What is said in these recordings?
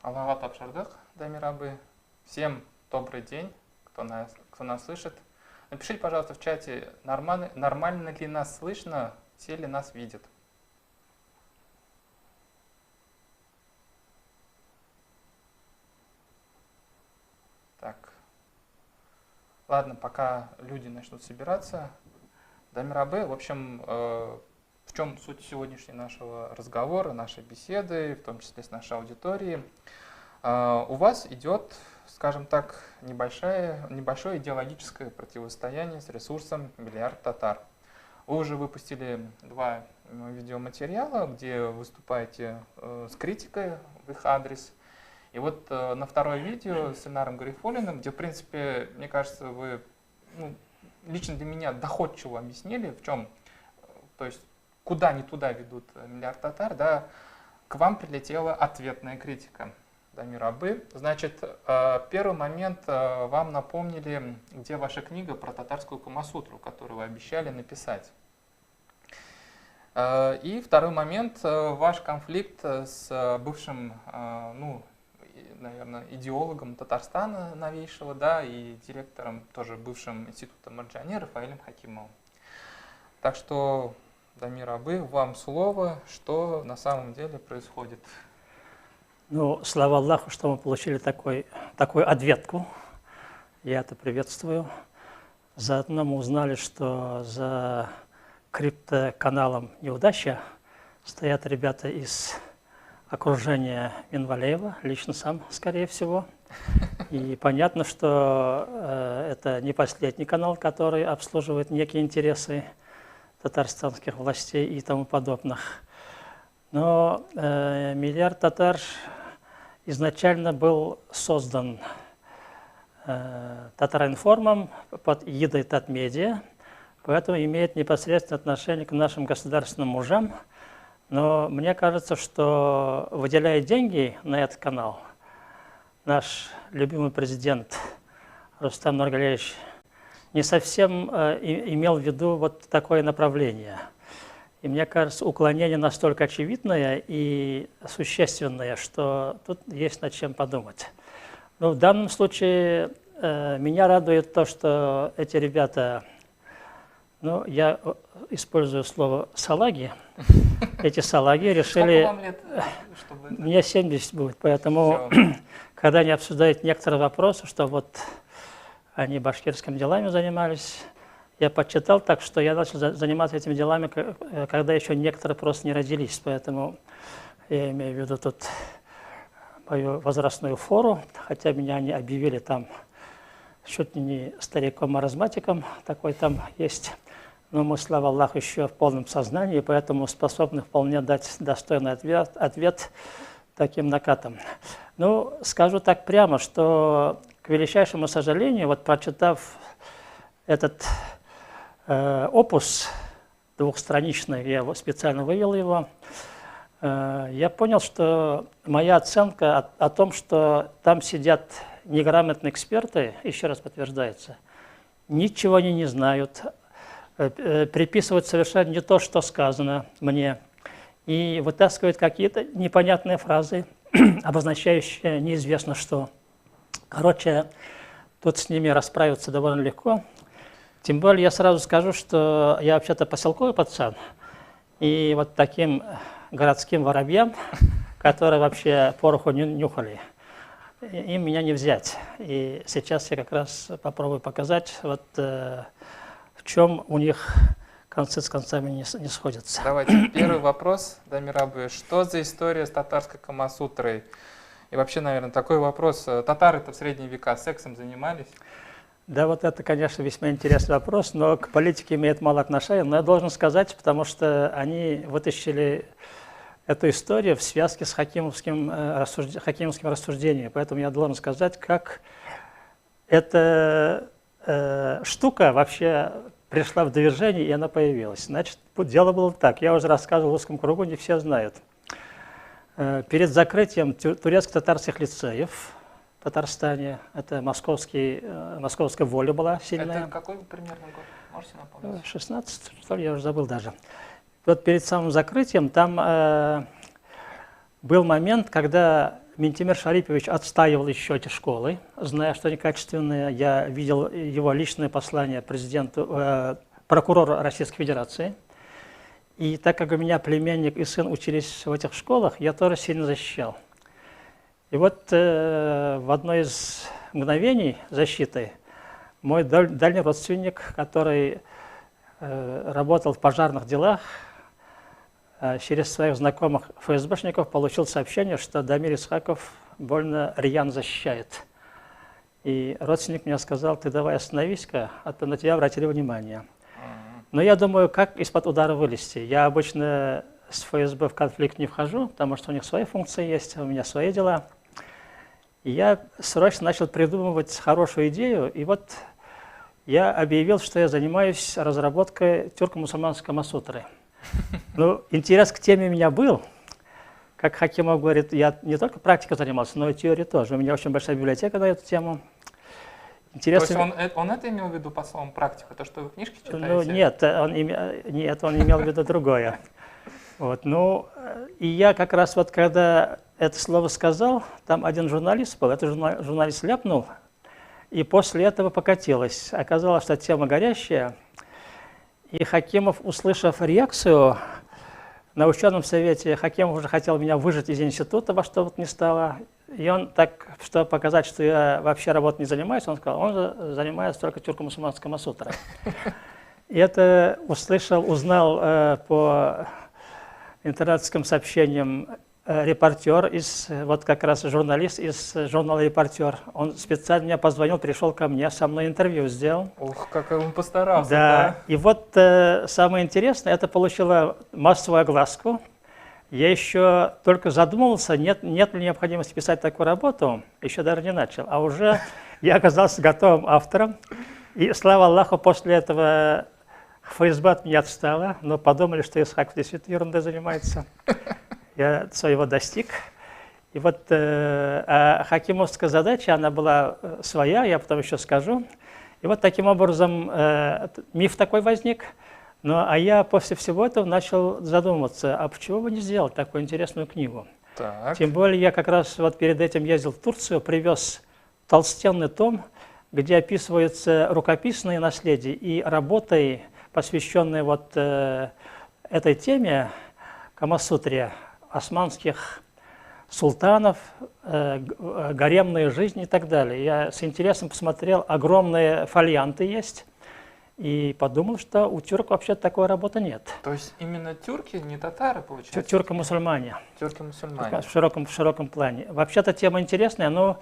Аллаха тапшырдык, Дамир Абы. Всем добрый день, кто нас слышит. Напишите, пожалуйста, в чате, нормально ли нас слышно, все ли нас видят. Так. Ладно, пока люди начнут собираться. Дамир Абы, в общем, в чем суть сегодняшнего нашего разговора, нашей беседы, в том числе с нашей аудиторией. У вас идет, скажем так, небольшое идеологическое противостояние с ресурсом «Миллиард татар». Вы уже выпустили 2 видеоматериала, где выступаете с критикой в их адрес. И вот на второе видео с Ильнаром Гарифуллиным, где, в принципе, мне кажется, вы лично для меня доходчиво объяснили, в чем, то есть, куда не туда ведут «Миллиард татар», да, к вам прилетела ответная критика. Дамир Абы. Значит, первый момент вам напомнили, где ваша книга про татарскую Камасутру, которую вы обещали написать. И второй момент, ваш конфликт с бывшим, наверное, идеологом Татарстана новейшего, да, и директором тоже бывшим института Марджани Рафаэлем Хакимовым. Так что, Дамир Абы, вам слово, что на самом деле происходит. Ну, слава Аллаху, что мы получили такую ответку. Я это приветствую. Заодно мы узнали, что за криптоканалом «Неудача» стоят ребята из окружения Минвалеева, лично сам, скорее всего. И понятно, что это не последний канал, который обслуживает некие интересы татарстанских властей и тому подобных. Но «Миллиард татар» изначально был создан Татаринформом под эгидой Татмедиа, поэтому имеет непосредственное отношение к нашим государственным мужам. Но мне кажется, что выделяя деньги на этот канал, наш любимый президент Рустам Нургалиевич не совсем имел в виду вот такое направление. И мне кажется, уклонение настолько очевидное и существенное, что тут есть над чем подумать. Но в данном случае меня радует то, что эти ребята, я использую слово «салаги», эти салаги решили… Сколько вам лет? Мне 70 будет, поэтому, когда они обсуждают некоторые вопросы, что вот они башкирскими делами занимались, я почитал так, что я начал заниматься этими делами, когда еще некоторые просто не родились. Поэтому я имею в виду тут мою возрастную фору, хотя меня они объявили там чуть ли не стариком-маразматиком, такой там есть. Но мы, слава Аллаху, еще в полном сознании, поэтому способны вполне дать достойный ответ таким накатом. Ну, скажу так прямо, что, к величайшему сожалению, вот прочитав этот опус двухстраничный, я специально вывел его, я понял, что моя оценка о том, что там сидят неграмотные эксперты, еще раз подтверждается. Ничего они не знают, приписывают совершенно не то, что сказано мне, и вытаскивают какие-то непонятные фразы, обозначающие неизвестно что. Короче, тут с ними расправиться довольно легко. Тем более я сразу скажу, что я вообще-то поселковый пацан, и вот таким городским воробьям, которые вообще пороху не нюхали, им меня не взять. И сейчас я как раз попробую показать, вот в чем у них концы с концами не сходятся. Давайте, первый вопрос, Дамир Абы. Что за история с татарской Камасутрой? И вообще, наверное, такой вопрос. Татары-то в средние века сексом занимались? Да, вот это, конечно, весьма интересный вопрос, но к политике имеет мало отношения. Но я должен сказать, потому что они вытащили эту историю в связке с хакимовским рассуждением. Поэтому я должен сказать, как эта штука вообще пришла в движение, и она появилась. Значит, дело было так. Я уже рассказывал в узком кругу, не все знают. Перед закрытием турецко-татарских лицеев в Татарстане, это московская воля была сильная. Это какой примерно год? Можете напомнить? 16, что ли, я уже забыл даже. Вот перед самым закрытием там был момент, когда Минтимир Шарипович отстаивал еще эти школы, зная, что они качественные. Я видел его личное послание президенту, прокурору Российской Федерации. И так как у меня племянник и сын учились в этих школах, я тоже сильно защищал. И вот в одно из мгновений защиты мой дальний родственник, который работал в пожарных делах, через своих знакомых ФСБшников получил сообщение, что Дамир Исхаков больно рьяно защищает. И родственник мне сказал: ты давай остановись-ка, а то на тебя обратили внимание. Но я думаю, как из-под удара вылезти. Я обычно с ФСБ в конфликт не вхожу, потому что у них свои функции есть, у меня свои дела. И я срочно начал придумывать хорошую идею, и вот я объявил, что я занимаюсь разработкой тюрко-мусульманской Камасутры. Ну, интерес к теме у меня был. Как Хакимов говорит, я не только практикой занимался, но и теорией тоже. У меня очень большая библиотека на эту тему. Интересно... То есть он это имел в виду по словам практика, то, что вы книжки читаете? Ну, нет, он имел в виду другое. Вот, ну, и я как раз вот, когда это слово сказал, там один журналист был, этот журналист ляпнул, и после этого покатилось. Оказалось, что тема горящая. И Хакимов, услышав реакцию, на ученом совете Хакимов уже хотел меня выжать из института, во что вот не стало. И он так, чтобы показать, что я вообще работой не занимаюсь, он сказал: он же занимается только тюрко-мусульманской Камасутрой. И это узнал по интернетским сообщениям репортер, вот как раз журналист из журнала «Репортер». Он специально меня позвонил, пришел ко мне, со мной интервью сделал. Ух, как он постарался. Да, и вот самое интересное, это получило массовую огласку. Я еще только задумывался, нет ли необходимости писать такую работу, еще даже не начал, а уже я оказался готовым автором. И слава Аллаху, после этого ФСБ от меня отстала, но подумали, что Исхаков действительно ерундой занимается. Я своего достиг. И вот хакимовская задача, она была своя, я потом еще скажу. И вот таким образом миф такой возник. Ну, а я после всего этого начал задумываться, а почему бы не сделать такую интересную книгу? Так. Тем более я как раз вот перед этим ездил в Турцию, привез толстенный том, где описывается рукописное наследие и работы, посвященные вот этой теме Камасутре, османских султанов, гаремные жизни и так далее. Я с интересом посмотрел, огромные фолианты есть, и подумал, что у тюрок вообще такой работы нет. То есть именно тюрки, не татары, получается? Тюрко-мусульмане. Тюрки-мусульмане. В широком плане. Вообще-то тема интересная, но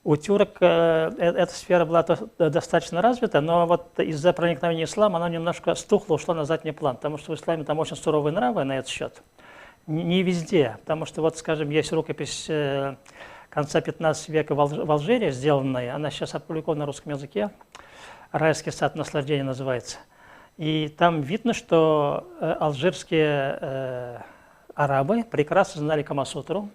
у тюрок эта сфера была достаточно развита, но вот из-за проникновения ислама она немножко стухла, ушла на задний план, потому что в исламе там очень суровые нравы на этот счет. Не везде, потому что, вот, скажем, есть рукопись конца 15 века в Алжире сделанная, она сейчас опубликована на русском языке, «Райский сад наслаждения» называется. И там видно, что алжирские арабы прекрасно знали Камасутру,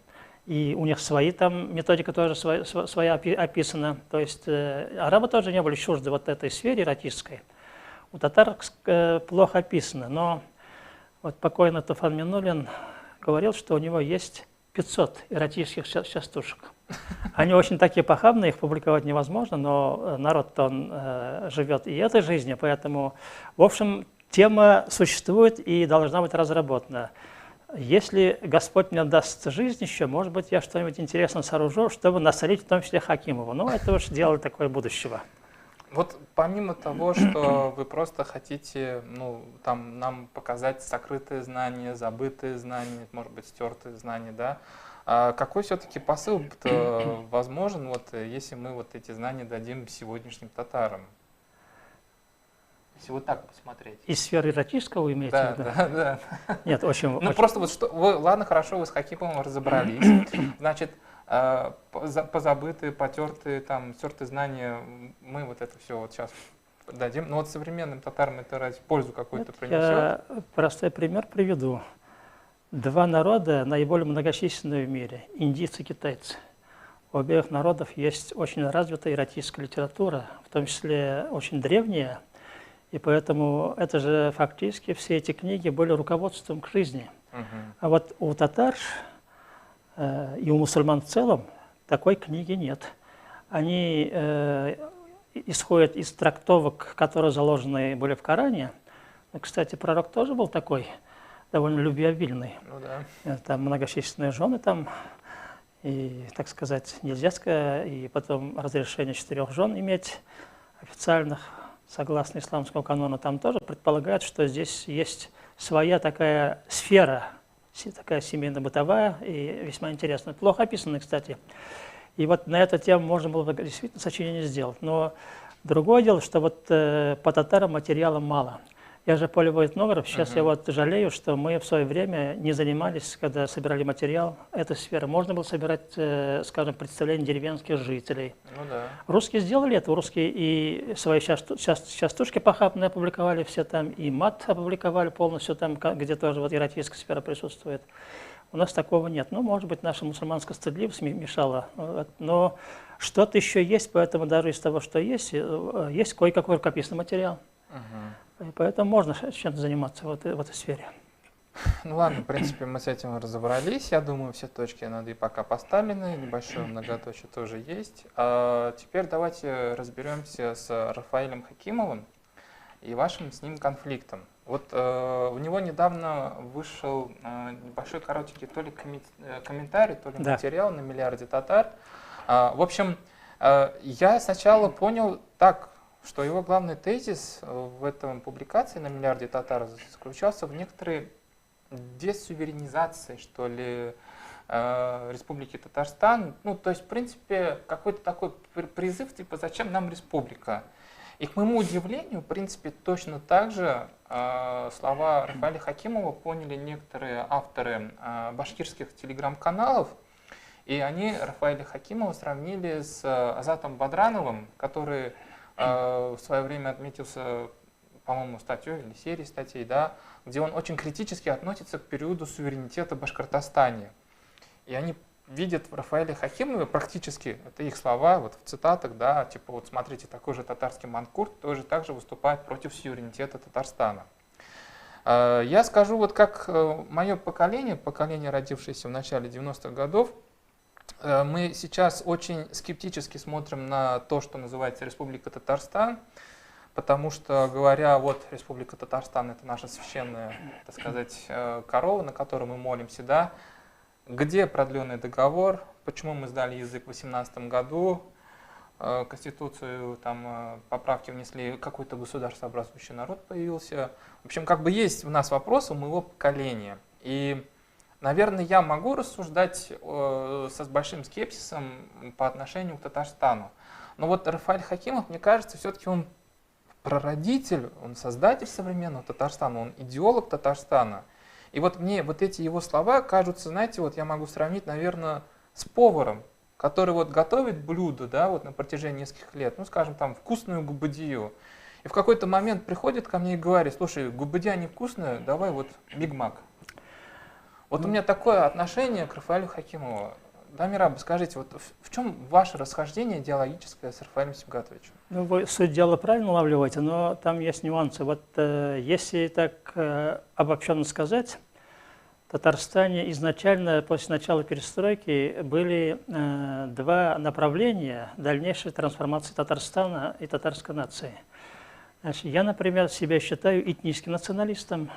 и у них свои там методика тоже своя описана. То есть арабы тоже не были чужды вот этой сфере эротической. У татар плохо описано, но вот покойный Туфан Минулин говорил, что у него есть 500 эротических частушек. Они очень такие похабные, их публиковать невозможно, но народ-то он живет и этой жизнью, поэтому, в общем, тема существует и должна быть разработана. Если Господь мне даст жизнь еще, может быть, я что-нибудь интересное сооружу, чтобы насолить в том числе Хакимову. Но это уж дело такое будущего. Вот помимо того, что вы просто хотите, ну, там, нам показать сокрытые знания, забытые знания, может быть, стертые знания, да, какой все-таки посыл возможен, вот, если мы вот эти знания дадим сегодняшним татарам? Если вот так посмотреть. Из сферы эротического вы имеете в виду? Да. Нет, очень... Ну, просто вот что... Ладно, хорошо, вы с Хакимовым разобрались. Значит, позабытые, потертые, там, стертые знания, мы вот это все вот сейчас дадим. Но вот современным татарам это разве пользу какую-то принесет? Я простой пример приведу. Два народа наиболее многочисленные в мире – индийцы и китайцы. У обеих народов есть очень развитая эротическая литература, в том числе очень древняя. И поэтому это же фактически все эти книги были руководством к жизни. А вот у татар и у мусульман в целом такой книги нет. Они исходят из трактовок, которые заложены были в Коране. Кстати, пророк тоже был такой, довольно любвеобильный. Ну да. Там многочисленные жены там, и, так сказать, нельзя сказать, и потом разрешение 4 жен иметь официальных, согласно исламскому канону, там тоже предполагают, что здесь есть своя такая сфера, такая семейно-бытовая и весьма интересная. Плохо описанная, кстати. И вот на эту тему можно было бы действительно сочинение сделать. Но другое дело, что вот по татарам материала мало. Я же полевой этнограф, сейчас я вот жалею, что мы в свое время не занимались, когда собирали материал этой сферы. Можно было собирать, скажем, представления деревенских жителей. Ну да. Русские сделали это, русские и свои частушки похабные опубликовали все там, и мат опубликовали полностью там, где тоже вот европейская сфера присутствует. У нас такого нет. Ну, может быть, наша мусульманская стыдливость мешала, но что-то еще есть, поэтому даже из того, что есть кое-какой рукописный материал. И поэтому можно чем-то заниматься в этой сфере. Ну ладно, в принципе, мы с этим разобрались. Я думаю, все точки над «и» пока поставлены. Небольшое многоточие тоже есть. А теперь давайте разберемся с Рафаэлем Хакимовым и вашим с ним конфликтом. Вот у него недавно вышел небольшой коротенький то ли комментарий, то ли материал на «Миллиарде татар». В общем, я сначала понял так, что его главный тезис в этом публикации на «Миллиарде татар» заключался в некоторой десуверенизации, что ли, Республики Татарстан. Ну, то есть, в принципе, какой-то такой призыв, типа, зачем нам республика? И, к моему удивлению, в принципе, точно так же слова Рафаэля Хакимова поняли некоторые авторы башкирских телеграм-каналов, и они Рафаэля Хакимова сравнили с Азатом Бадрановым, который в свое время отметился, по-моему, статьей или серией статей, да, где он очень критически относится к периоду суверенитета в Башкортостане. И они видят в Рафаэле Хакимове практически, это их слова, вот в цитатах, да, типа вот смотрите, такой же татарский манкурт тоже также выступает против суверенитета Татарстана. Я скажу, вот как мое поколение, родившееся в начале 90-х годов, мы сейчас очень скептически смотрим на то, что называется Республика Татарстан, потому что, говоря, вот Республика Татарстан — это наша священная, так сказать, корова, на которой мы молимся, да, где продленный договор, почему мы сдали язык в 2018 году, Конституцию, там поправки внесли, какой-то государствообразующий народ появился. В общем, как бы есть у нас вопросы у моего поколения. И, наверное, я могу рассуждать с большим скепсисом по отношению к Татарстану. Но вот Рафаэль Хакимов, мне кажется, все-таки он прародитель, он создатель современного Татарстана, он идеолог Татарстана. И вот мне вот эти его слова кажутся, знаете, вот я могу сравнить, наверное, с поваром, который вот готовит блюдо, да, вот на протяжении нескольких лет, ну, скажем, там, вкусную губадию. И в какой-то момент приходит ко мне и говорит: слушай, губадия невкусная, давай вот Биг Мак. Вот у меня такое отношение к Рафаэлю Хакимову. Да, Мираб, скажите, вот в чем ваше расхождение идеологическое с Рафаэлем Сибгатовичем? Ну, вы суть дела правильно улавливаете, но там есть нюансы. Вот если так обобщенно сказать, в Татарстане изначально, после начала перестройки, были два направления дальнейшей трансформации Татарстана и татарской нации. Значит, я, например, себя считаю этническим националистом.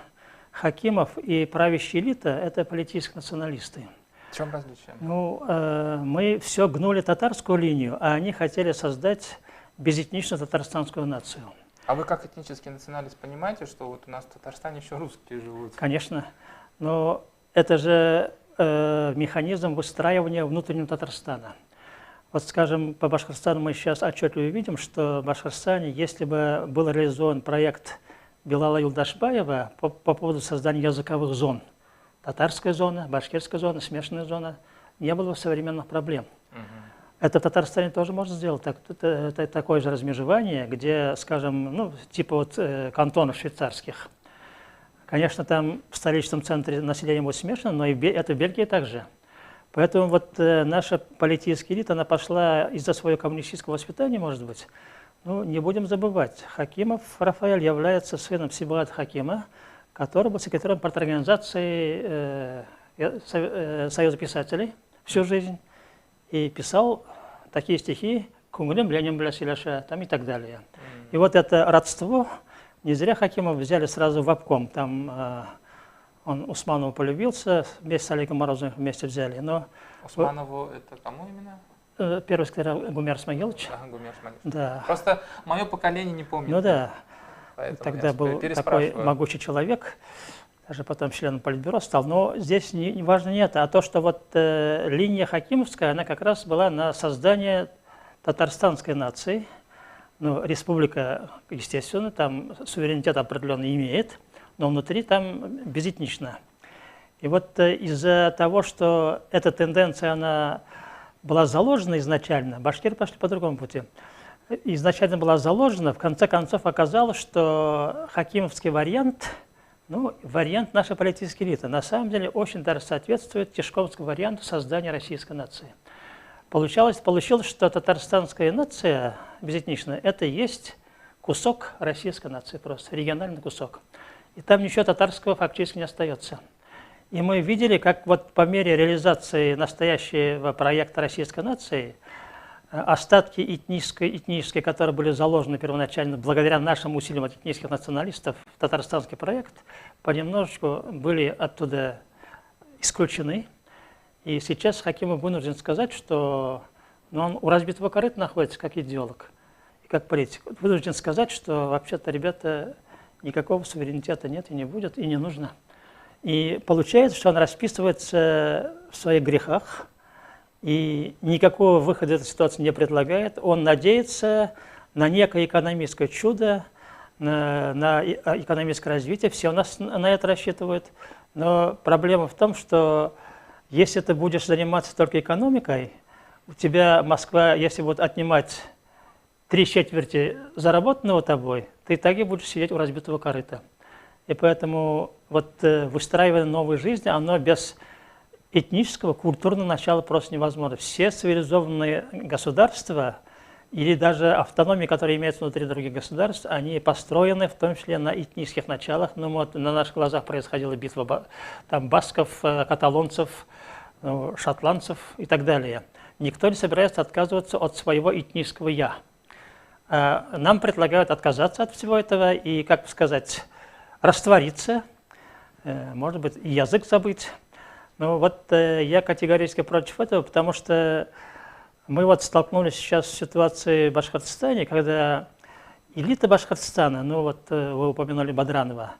Хакимов и правящая элита – это политические националисты. В чем различие? Ну, мы все гнули татарскую линию, а они хотели создать безэтничную татарстанскую нацию. А вы как этнический националист понимаете, что вот у нас в Татарстане еще русские живут? Конечно, но это же механизм выстраивания внутреннего Татарстана. Вот, скажем, по Башкортостану мы сейчас отчетливо видим, что в Башкортостане, если бы был реализован проект Билала Юлдашбаева по поводу создания языковых зон, татарская зона, башкирская зона, смешанная зона, не было бы современных проблем. Это в Татарстане тоже можно сделать это такое же размежевание, где, скажем, ну, типа вот кантонов швейцарских. Конечно, там в столичном центре население будет смешано, но и это в Бельгии также. Поэтому вот наша политическая элита, она пошла из-за своего коммунистического воспитания, может быть. Ну, не будем забывать, Хакимов Рафаэль является сыном Сибгата Хакима, который был секретарем парторганизации Союза писателей. всю жизнь и писал такие стихи «Кунгрим ленем блясиляша» там и так далее. И вот это родство, не зря Хакимов взяли сразу в обком. Там он Усманову полюбился, вместе с Олегом Морозовым вместе взяли. Но Усманову это кому именно? первый сказал Гумер Смагилович. Ага, Гумер Смагилович. Да. Просто мое поколение не помнит. Ну да, Поэтому тогда я был такой переспрашиваю. могучий человек, даже потом членом Политбюро стал. Но здесь не важно не это, а то, что вот линия Хакимовская, она как раз была на создание татарстанской нации. Ну, республика, естественно, там суверенитет определенный имеет, но внутри там безэтнично. И вот из-за того, что эта тенденция, она была заложена изначально, башкиры пошли по другому пути. Изначально была заложена, в конце концов оказалось, что хакимовский вариант, ну, вариант нашей политической элиты, на самом деле очень даже соответствует тишковскому варианту создания российской нации. Получилось, что татарстанская нация безэтничная – это и есть кусок российской нации, просто региональный кусок. И там ничего татарского фактически не остается. И мы видели, как вот по мере реализации настоящего проекта российской нации остатки этнические, которые были заложены первоначально благодаря нашим усилиям от этнических националистов в татарстанский проект, понемножечку были оттуда исключены. И сейчас Хакимов вынужден сказать, что он у разбитого корыта находится как идеолог и как политик. Вынужден сказать, что вообще-то, ребята, никакого суверенитета нет и не будет, и не нужно. И получается, что он расписывается в своих грехах и никакого выхода из этой ситуации не предлагает. Он надеется на некое экономическое чудо, на экономическое развитие. Все у нас на это рассчитывают. Но проблема в том, что если ты будешь заниматься только экономикой, у тебя Москва, если вот отнимать 3/4 заработанного тобой, ты так и будешь сидеть у разбитого корыта. И поэтому вот выстраивание новой жизни, оно без этнического, культурного начала просто невозможно. Все цивилизованные государства или даже автономии, которые имеются внутри других государств, они построены в том числе на этнических началах. Ну, вот на наших глазах происходила битва там, басков, каталонцев, шотландцев и так далее. Никто не собирается отказываться от своего этнического «я». Нам предлагают отказаться от всего этого и, как сказать, раствориться, может быть, и язык забыть. Но вот я категорически против этого, потому что мы вот столкнулись сейчас с ситуацией в Башкортостане, когда элита Башкортостана, ну вот вы упомянули Бадранова,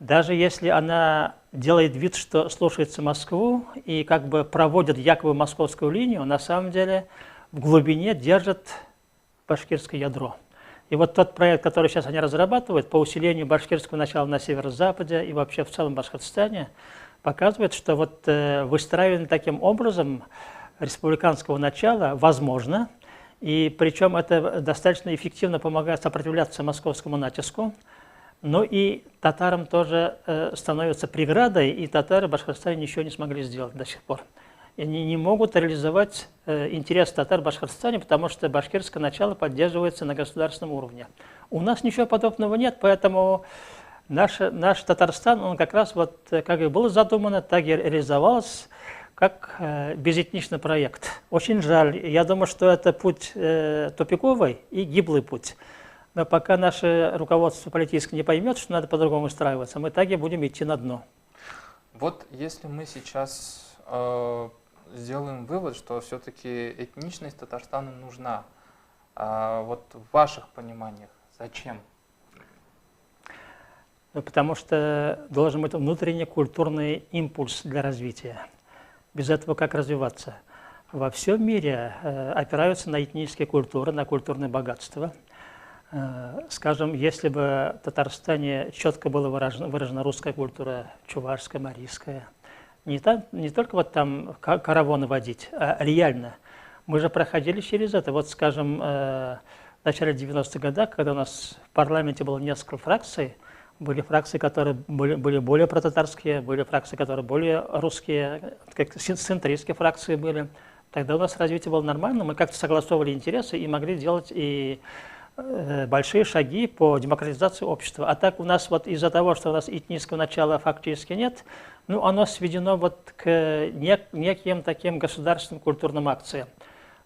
даже если она делает вид, что слушается Москву и как бы проводит якобы московскую линию, на самом деле в глубине держит башкирское ядро. И вот тот проект, который сейчас они разрабатывают по усилению башкирского начала на северо-западе и вообще в целом Башкортостане, показывает, что вот выстраивание таким образом республиканского начала возможно, и причем это достаточно эффективно помогает сопротивляться московскому натиску. Но и татарам тоже становится преградой, и татары в Башкортостане ничего не смогли сделать до сих пор. И они не могут реализовать интерес татар в Башкортостане, потому что башкирское начало поддерживается на государственном уровне. У нас ничего подобного нет, поэтому наш Татарстан, он как раз вот как и было задумано, так и реализовался как безэтничный проект. Очень жаль. Я думаю, что это путь тупиковый и гиблый путь. Но пока наше руководство политическое не поймет, что надо по-другому устраиваться, мы так и будем идти на дно. Вот если мы сейчас сделаем вывод, что все-таки этничность Татарстана нужна, вот в ваших пониманиях, зачем? Ну, потому что должен быть внутренний культурный импульс для развития. Без этого как развиваться? Во всем мире опираются на этнические культуры, на культурное богатство. Скажем, если бы в Татарстане четко была выражена русская культура, чувашская, марийская, не только вот там караваны водить, а реально. Мы же проходили через это. Вот, скажем, в начале 90-х годов, когда у нас в парламенте было несколько фракций, были фракции, которые были более протатарские, были фракции, которые более русские, как центристские фракции были. Тогда у нас развитие было нормально, мы как-то согласовывали интересы и могли делать и большие шаги по демократизации общества. А так у нас вот из-за того, что у нас этнического начала фактически нет, Ну, оно сведено вот к неким таким государственным культурным акциям.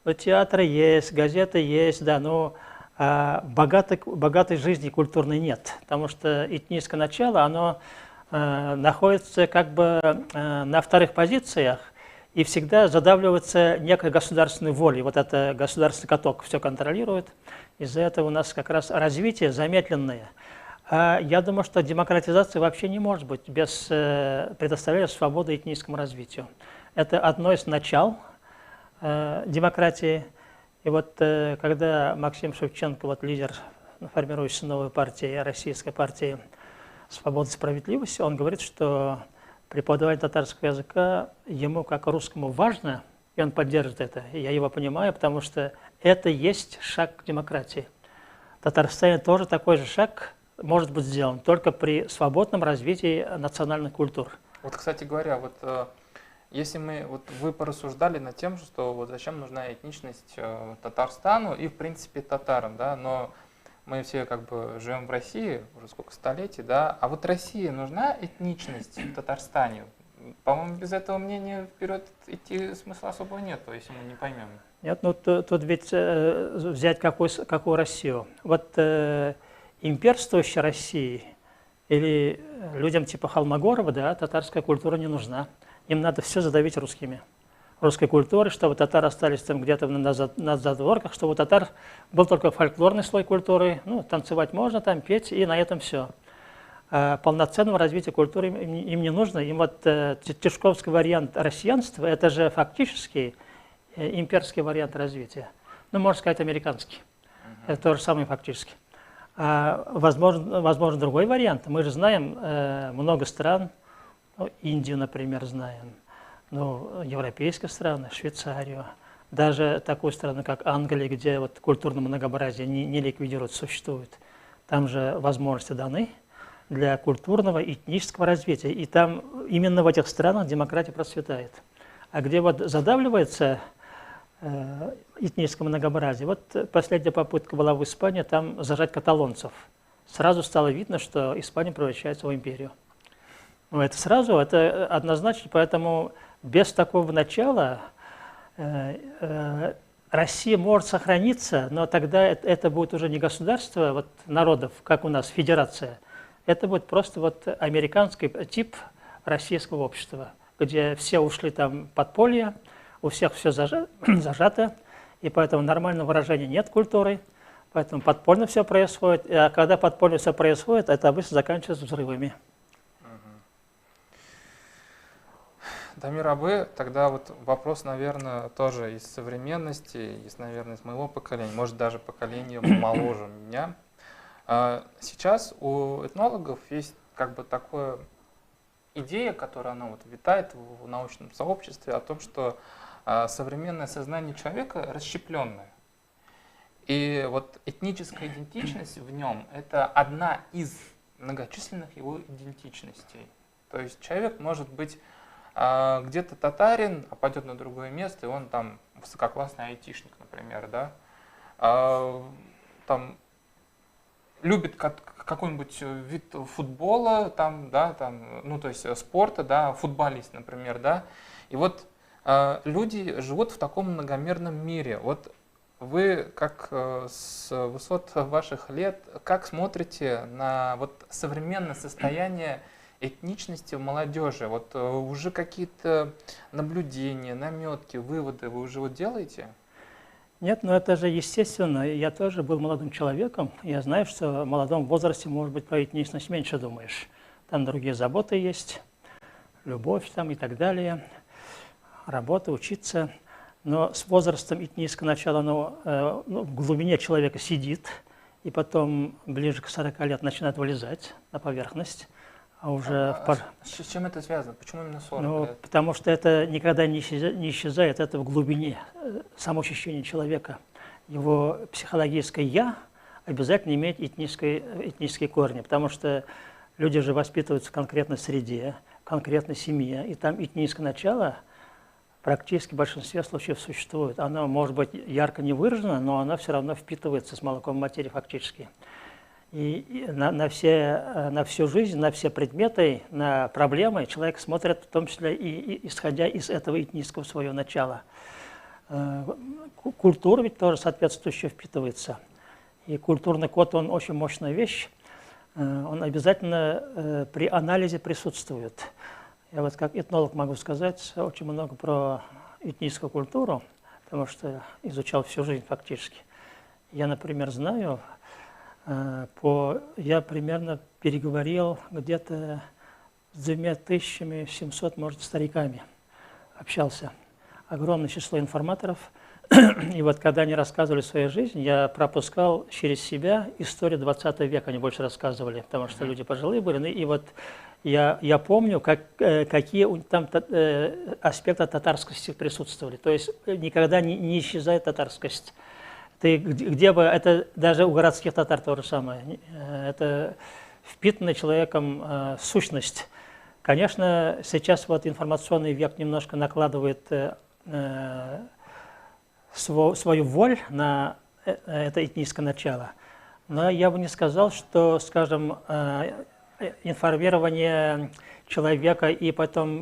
Вот театры есть, газеты есть, да, но богатой жизни культурной нет, потому что этническое начало, оно находится как бы на вторых позициях и всегда задавливается некой государственной волей. Вот это государственный каток все контролирует. Из-за этого у нас как раз развитие замедленное. Я думаю, что демократизация вообще не может быть без предоставления свободы этническому развитию. Это одно из начал демократии. И вот когда Максим Шевченко, вот лидер формирующейся новой партии, российской партии «Свобода и справедливость», он говорит, что преподавание татарского языка ему, как русскому, важно, и он поддерживает это. И я его понимаю, потому что это есть шаг к демократии. В Татарстане тоже такой же шаг может быть сделан, только при свободном развитии национальных культур. Вот, кстати говоря, вот если вы порассуждали над тем, что вот зачем нужна этничность Татарстану и, в принципе, татарам, да, но мы все как бы живем в России уже сколько столетий, да, а вот России нужна этничность в Татарстане? По-моему, без этого мнения вперед идти смысла особого нет, если мы не поймем. Нет, ну тут ведь взять какую Россию? Вот имперствующей России или людям типа Холмогорова, да, татарская культура не нужна. Им надо все задавить русской культурой, чтобы татары остались там где-то на задворках, чтобы у татар был только фольклорный слой культуры, ну, танцевать можно, там петь, и на этом все. Полноценного развития культуры им не нужно. Им вот тишковский вариант россиянства, это же фактически имперский вариант развития. Ну, можно сказать, американский. Это то же самое фактически. Возможно, другой вариант. Мы же знаем много стран, ну, Индию, например, знаем, ну, европейские страны, Швейцарию, даже такую страну, как Англия, где вот культурное многообразие не ликвидируется, существует. Там же возможности даны для культурного, этнического развития. И там именно в этих странах демократия процветает. А где вот задавливается этническое многообразие, вот последняя попытка была в Испании, там зажать каталонцев. Сразу стало видно, что Испания превращается в империю. Ну, это сразу, это однозначно, поэтому без такого начала Россия может сохраниться, но тогда это будет уже не государство вот, народов, как у нас, федерация. Это будет просто вот американский тип российского общества, где все ушли там в подполье, у всех все зажато, и поэтому нормального выражения нет культуры, поэтому подпольно все происходит. А когда подпольно все происходит, это обычно заканчивается взрывами. Дамир Абы, тогда вот вопрос, наверное, тоже из современности, наверное, из моего поколения, может даже поколения моложе меня. Сейчас у этнологов есть как бы такая идея, которая она вот витает в научном сообществе, о том, что современное сознание человека расщепленное. И вот этническая идентичность в нем – это одна из многочисленных его идентичностей. То есть человек может быть где-то татарин, а пойдет на другое место, и он там высококлассный айтишник, например, да, там любит какой-нибудь вид футбола, там, да, там, ну, то есть спорта, да, футболист, например, да, и вот люди живут в таком многомерном мире. Вот вы, как с высот ваших лет, как смотрите на вот современное состояние этничности в молодежи? Вот уже какие-то наблюдения, наметки, выводы вы уже вот делаете? Нет, но это же естественно. Я тоже был молодым человеком. Я знаю, что в молодом возрасте, может быть, про этничность меньше думаешь. Там другие заботы есть, любовь там и так далее, работа, учиться. Но с возрастом этническое начало, оно в глубине человека сидит, и потом ближе к 40 лет начинает вылезать на поверхность. А уже с чем это связано? Почему именно 40 лет? Потому что это никогда не исчезает, это в глубине самоощущения человека. Его психологическое «я» обязательно имеет этнические корни, потому что люди же воспитываются в конкретной среде, в конкретной семье, и там этническое начало практически в большинстве случаев существует. Оно может быть ярко не выражено, но оно все равно впитывается с молоком матери фактически. И на всю жизнь, на все предметы, на проблемы человек смотрит, в том числе и исходя из этого этнического своего начала. Культура ведь тоже соответствующе впитывается. И культурный код, он очень мощная вещь. Он обязательно при анализе присутствует. Я вот как этнолог могу сказать очень много про этническую культуру, потому что изучал всю жизнь фактически. Я, например, знаю, я примерно переговорил где-то с 2700, может, стариками, общался. Огромное число информаторов. И вот когда они рассказывали свою жизнь, я пропускал через себя историю 20 века, они больше рассказывали, потому что люди пожилые были. И вот я помню, какие там аспекты татарскости присутствовали. То есть никогда не исчезает татарскость. Где бы, это даже у городских татар то же самое. Это впитанная человеком сущность. Конечно, сейчас вот информационный век немножко накладывает свою воль на это этническое начало. Но я бы не сказал, что, скажем, информирование человека и потом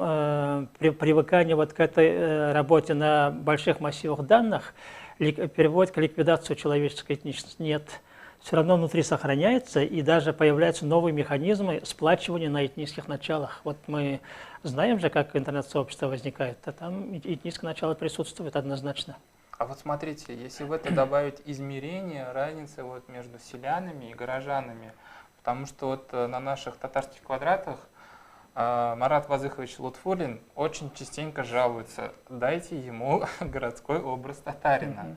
привыкание вот к этой работе на больших массивах данных приводит к ликвидации человеческой этничности. Нет. Все равно внутри сохраняется, и даже появляются новые механизмы сплачивания на этнических началах. Вот мы знаем же, как интернет-сообщество возникает, а там этническое начало присутствует однозначно. А вот смотрите, если в это добавить измерение, разницы вот между селянами и горожанами, потому что вот на наших татарских квадратах Марат Вазыхович Лутфулин очень частенько жалуется: дайте ему городской образ татарина.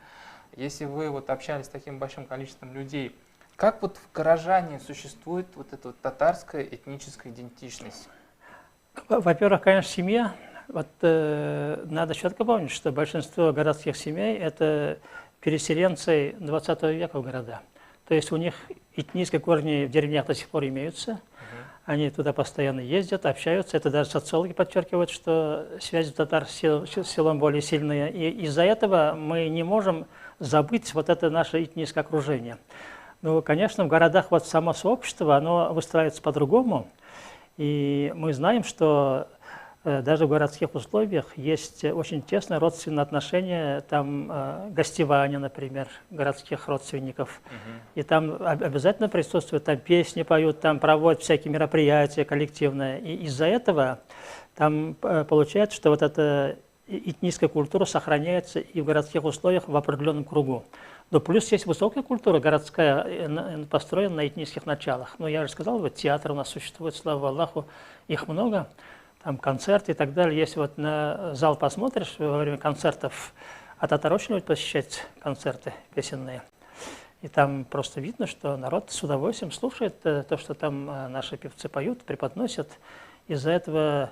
Если вы вот общались с таким большим количеством людей, как вот в горожане существует вот эта вот татарская этническая идентичность? Во-первых, конечно, семья. Вот надо четко помнить, что большинство городских семей – это переселенцы 20 века в города. То есть у них этнические корни в деревнях до сих пор имеются. Они туда постоянно ездят, общаются. Это даже социологи подчеркивают, что связи татар с селом более сильные. И из-за этого мы не можем забыть вот это наше этническое окружение. Ну, конечно, в городах вот само сообщество, оно выстраивается по-другому. И мы знаем, что даже в городских условиях есть очень тесные родственные отношения, там гостевание, например, городских родственников. И там обязательно присутствуют, там песни поют, там проводят всякие мероприятия коллективные. И из-за этого там получается, что вот эта этническая культура сохраняется и в городских условиях в определенном кругу. Но плюс есть высокая культура городская, построена на этнических началах. Ну, я же сказал, вот театр у нас существует, слава Аллаху, их много. Там концерты и так далее. Если вот на зал посмотришь во время концертов, а татары очень любят посещать концерты песенные. И там просто видно, что народ с удовольствием слушает то, что там наши певцы поют, преподносят. Из-за этого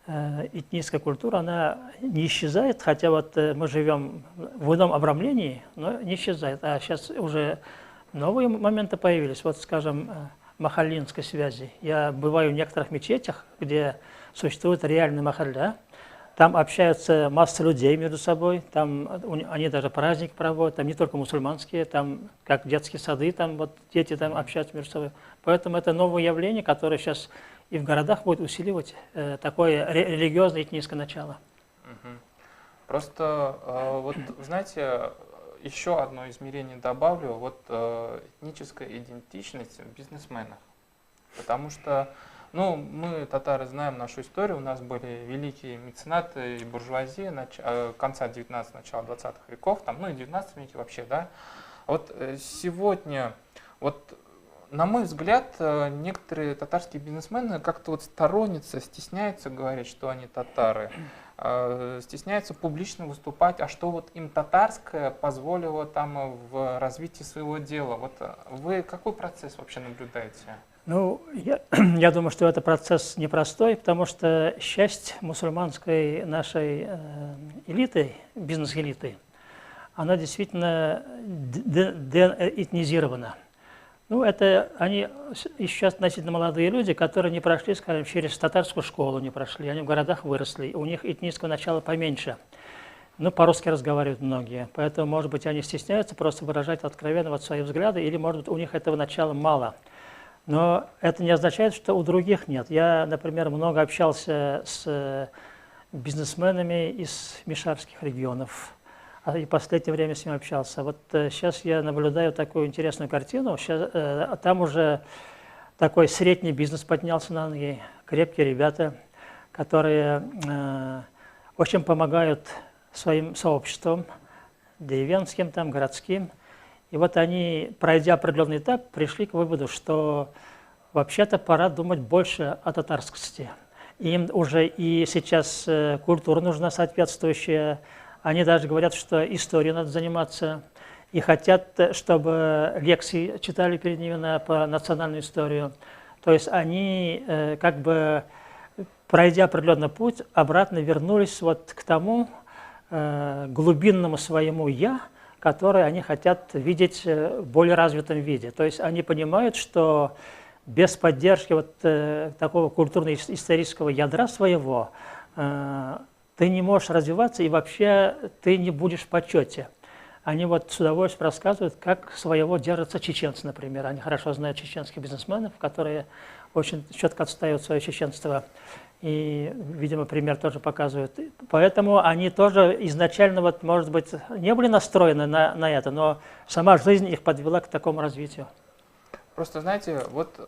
этническая культура, она не исчезает, хотя вот мы живем в ином обрамлении, но не исчезает. А сейчас уже новые моменты появились. Вот, скажем, махаллинской связи. Я бываю в некоторых мечетях, где существует реальный махалля. Там общаются масса людей между собой, там они даже праздники проводят, там не только мусульманские, там как детские сады, там вот дети там общаются между собой. Поэтому это новое явление, которое сейчас и в городах будет усиливать такое религиозное этническое начало. Просто, вот, знаете, еще одно измерение добавлю, вот этническая идентичность в бизнесменах. Потому что, ну, мы, татары, знаем нашу историю, у нас были великие меценаты и буржуазии конца 19-го, начала 20-х веков, там, ну и 19 веке вообще, да. Вот сегодня, вот, на мой взгляд, некоторые татарские бизнесмены как-то вот сторонятся, стесняются говорить, что они татары, стесняются публично выступать, а что вот им татарское позволило там в развитии своего дела. Вот вы какой процесс вообще наблюдаете? Ну, я думаю, что это процесс непростой, потому что часть мусульманской нашей элиты, бизнес-элиты, она действительно деэтнизирована. Ну, это они сейчас относительно молодые люди, которые не прошли, скажем, через татарскую школу не прошли, они в городах выросли, у них этнического начала поменьше. Ну, по-русски разговаривают многие, поэтому, может быть, они стесняются просто выражать откровенно вот свои взгляды, или, может быть, у них этого начала мало. Но это не означает, что у других нет. Я, например, много общался с бизнесменами из Мишарских регионов, и в последнее время с ними общался. Вот сейчас я наблюдаю такую интересную картину. Сейчас, там уже такой средний бизнес поднялся на ноги, крепкие ребята, которые очень помогают своим сообществам, деревенским, там, городским. И вот они, пройдя определенный этап, пришли к выводу, что вообще-то пора думать больше о татарскости. Им уже и сейчас культура нужна соответствующая. Они даже говорят, что историей надо заниматься. И хотят, чтобы лекции читали перед ними по национальную историю. То есть они, как бы, пройдя определенный путь, обратно вернулись вот к тому глубинному своему «я», которое они хотят видеть в более развитом виде. То есть они понимают, что без поддержки вот такого культурно-исторического ядра своего ты не можешь развиваться, и вообще ты не будешь в почете. Они вот с удовольствием рассказывают, как своего держатся чеченцы, например. Они хорошо знают чеченских бизнесменов, которые очень четко отстаивают свое чеченство. И, видимо, пример тоже показывают. Поэтому они тоже изначально, вот, может быть, не были настроены на это, но сама жизнь их подвела к такому развитию. Просто, знаете, вот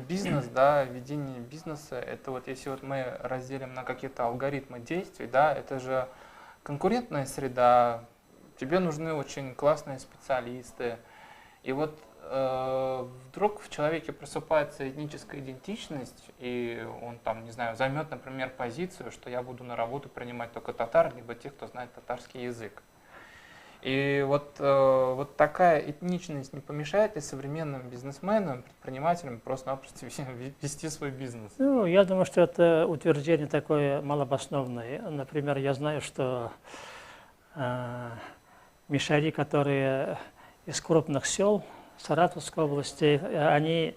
бизнес, да, ведение бизнеса, это вот если вот мы разделим на какие-то алгоритмы действий, да, это же конкурентная среда, тебе нужны очень классные специалисты. И вот вдруг в человеке просыпается этническая идентичность, и он там, не знаю, займет, например, позицию, что я буду на работу принимать только татар, либо тех, кто знает татарский язык. И вот такая этничность не помешает ли современным бизнесменам, предпринимателям просто-напросто вести свой бизнес? Ну, я думаю, что это утверждение такое малообоснованное. Например, я знаю, что мишари, которые из крупных сел Саратовской области, они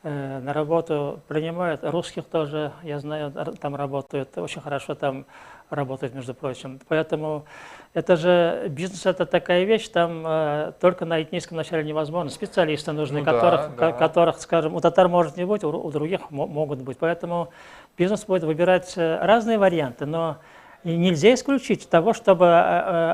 на работу принимают русских тоже, я знаю, там работают, очень хорошо там работают, между прочим. Поэтому это же бизнес, это такая вещь, там только на этническом начале невозможно. Специалисты нужны, Ну, которых, скажем, у татар может не быть, у других могут быть. Поэтому бизнес будет выбирать разные варианты, но и нельзя исключить того, чтобы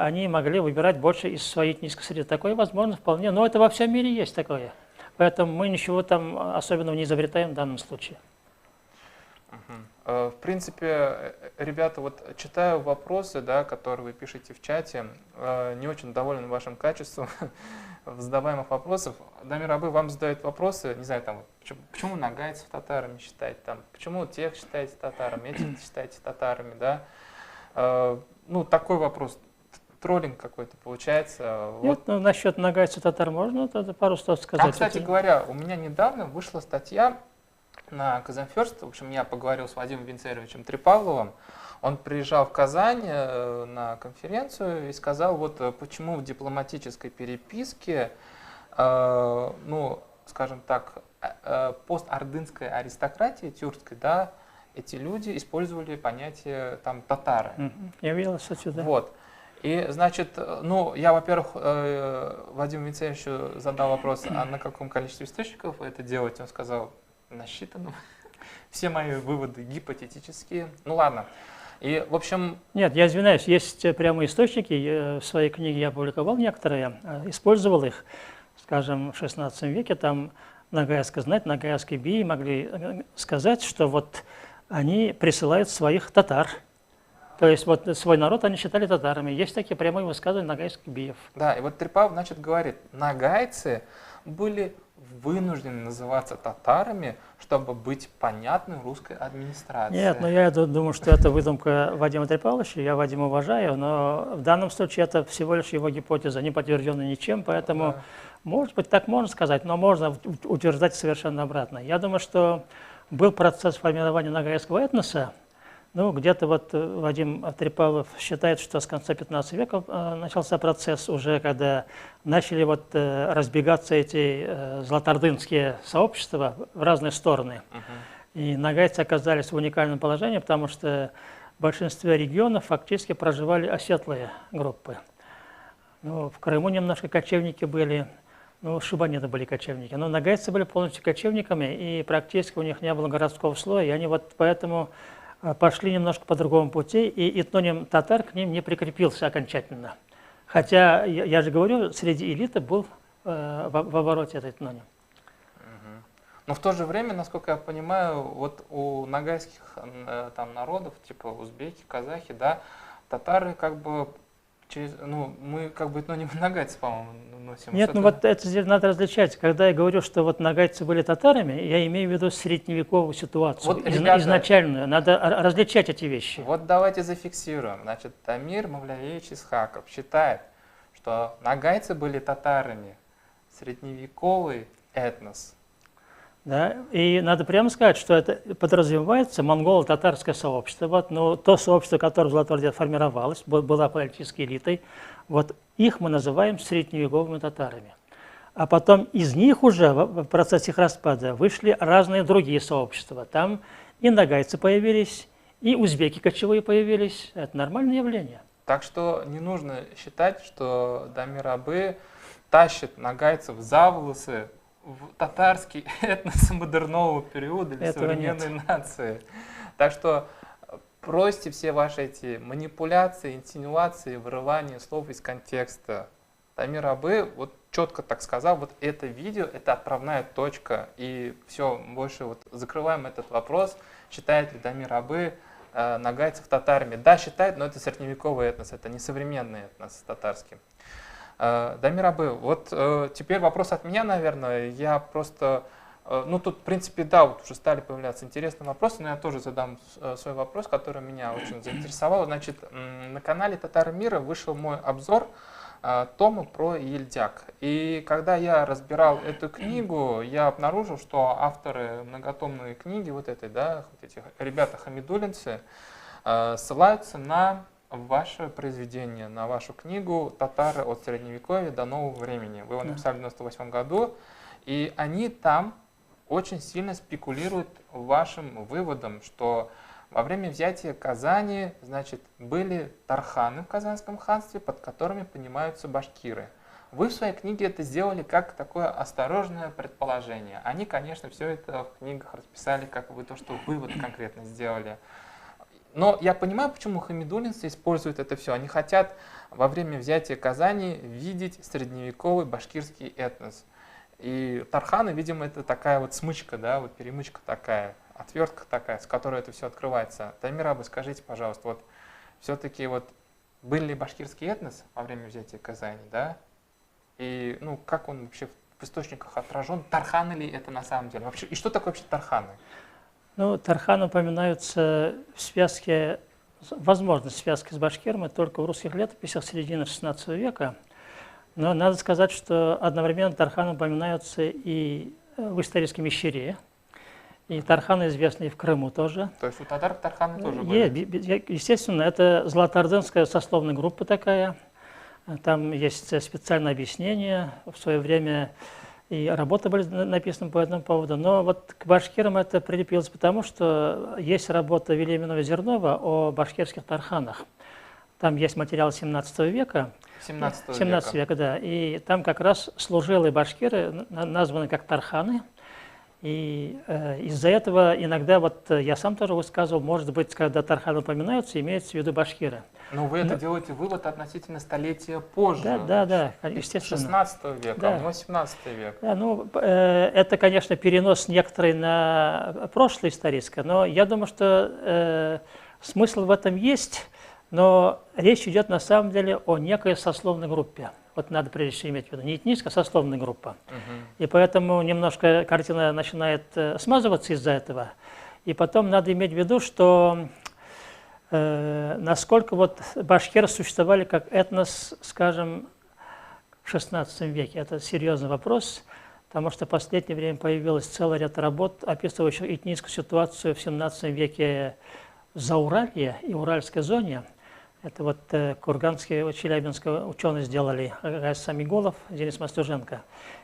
они могли выбирать больше из своей этнической среды. Такое возможно вполне, но это во всем мире есть такое. Поэтому мы ничего там особенного не изобретаем в данном случае. В принципе, ребята, вот читаю вопросы, да, которые вы пишете в чате, не очень доволен вашим качеством задаваемых вопросов. Дамир Абы вам задают вопросы, не знаю, там, почему нагайцев татарами считаете, там, почему тех считаете татарами, этих считаете татарами, да. Ну, такой вопрос, троллинг какой-то получается. Нет, вот. Ну, насчет нагайцев татар можно пару слов сказать. Кстати говоря, у меня недавно вышла статья на Казанферст. В общем, я поговорил с Вадимом Винцеровичем Трипавловым. Он приезжал в Казань на конференцию и сказал, вот почему в дипломатической переписке, ну, скажем так, постордынской аристократии тюркской, да, эти люди использовали понятие там татары. Я видел отсюда. Вот. И, значит, ну, я, во-первых, Вадиму Винцеровичу задал вопрос, а на каком количестве источников вы это делаете? Он сказал, на считанном. Все мои выводы гипотетические. Ну, ладно. И, в общем... Нет, я извиняюсь, есть прямые источники. В своей книге я опубликовал некоторые, использовал их, скажем, в XVI веке. Там нагайские знать, нагайские бии могли сказать, что вот они присылают своих татар. То есть вот свой народ они считали татарами. Есть такие прямые высказывания нагайских биев. Да, и вот Трипав, значит, говорит, нагайцы были вынуждены называться татарами, чтобы быть понятны русской администрации. Нет, но я думаю, что это выдумка Вадима Трипавловича, я Вадима уважаю, но в данном случае это всего лишь его гипотеза, не подтвержденная ничем, поэтому, да, может быть, так можно сказать, но можно утверждать совершенно обратно. Я думаю, что был процесс формирования нагайского этноса. Ну, где-то вот Вадим Трипавлов считает, что с конца 15 века начался процесс уже, когда начали вот разбегаться эти златоордынские сообщества в разные стороны. И нагайцы оказались в уникальном положении, потому что в большинстве регионов фактически проживали оседлые группы. Ну, в Крыму немножко кочевники были, ну, шибанеты были кочевники, но нагайцы были полностью кочевниками, и практически у них не было городского слоя, и они вот поэтому пошли немножко по другому пути, и этноним татар к ним не прикрепился окончательно. Хотя, я же говорю, среди элиты был в обороте этот этноним. Но в то же время, насколько я понимаю, вот у нагайских там народов, типа узбеки, казахи, да, татары как бы через, ну, мы как бы этноним нагайцы, по-моему, носим. Нет, ну вот это здесь надо различать. Когда я говорю, что вот нагайцы были татарами, я имею в виду средневековую ситуацию, вот, ребята, изначальную. Надо различать эти вещи. Вот давайте зафиксируем. Значит, Тамир Мавлявевич Исхаков считает, что нагайцы были татарами, средневековый этнос. Да, и надо прямо сказать, что это подразумевается монголо-татарское сообщество. Вот, но то сообщество, которое в Золотой Орде формировалось, была политической элитой, вот их мы называем средневековыми татарами. А потом из них уже в процессе их распада вышли разные другие сообщества. Там и нагайцы появились, и узбеки кочевые появились. Это нормальное явление. Так что не нужно считать, что Дамир Абы тащит нагайцев за волосы в татарский этнос модернового периода или современной нации. Так что бросьте все ваши эти манипуляции, инсинуации, вырывание слов из контекста. Дамир Абы вот четко так сказал, вот это видео, это отправная точка, и все, больше вот закрываем этот вопрос, считает ли Дамир Абы нагайцев татарами. Да, считает, но это средневековый этнос, это не современный этнос татарский. Дамир Абы, вот теперь вопрос от меня, наверное. Я просто, ну тут, в принципе, да, вот уже стали появляться интересные вопросы, но я тоже задам свой вопрос, который меня очень заинтересовал. Значит, на канале Татары Мира вышел мой обзор тома про Ельдяк. И когда я разбирал эту книгу, я обнаружил, что авторы многотомной книги, вот этой, да, вот эти ребята-хамидулинцы, ссылаются на ваше произведение, на вашу книгу «Татары от Средневековья до нового времени». Вы его написали в 1998 году, и они там очень сильно спекулируют вашим выводом, что во время взятия Казани, значит, были тарханы в Казанском ханстве, под которыми понимаются башкиры. Вы в своей книге это сделали как такое осторожное предположение. Они, конечно, все это в книгах расписали, как вы то, что вывод конкретно сделали. Но я понимаю, почему хамидулинцы используют это все. Они хотят во время взятия Казани видеть средневековый башкирский этнос. И тарханы, видимо, это такая вот смычка, да, вот перемычка такая, отвертка такая, с которой это все открывается. Дамир Абы, скажите, пожалуйста, вот все-таки вот был ли башкирский этнос во время взятия Казани, да? И ну как он вообще в источниках отражен? Тарханы ли это на самом деле? Вообще, и что такое вообще тарханы? Ну, тарханы упоминаются в связке, возможно, в связке с башкирами только в русских летописях середины XVI века. Но надо сказать, что одновременно тарханы упоминаются и в историческом Ищере. И тарханы известны и в Крыму тоже. То есть у татар тарханы тоже были? Естественно, это золотоордынская сословная группа такая. Там есть специальное объяснение. В свое время и работы были написаны по этому поводу. Но вот к башкирам это прилепилось потому, что есть работа Вильяминова Зернова о башкирских тарханах. Там есть материал 17 века. 17 века, да. И там как раз служилые башкиры названы как тарханы. И из-за этого иногда, вот я сам тоже высказывал, может быть, когда тарханы упоминаются, имеется в виду башкиры. Но вы это делаете вывод относительно столетия позже. Да, естественно. 16 века, да. 18 век. Да, ну, это, конечно, перенос некоторый на прошлое историческое, но я думаю, что смысл в этом есть, но речь идет на самом деле о некой сословной группе. Вот надо прежде всего иметь в виду, не этническая, а сословная группа. И поэтому немножко картина начинает смазываться из-за этого. И потом надо иметь в виду, что насколько вот башкиры существовали как этнос, скажем, в XVI веке. Это серьезный вопрос, потому что в последнее время появилось целый ряд работ, описывающих этническую ситуацию в XVII веке в Зауралье и Уральской зоне, Это вот курганские, челябинские ученые сделали, Самигулов, Денис Мастуженко.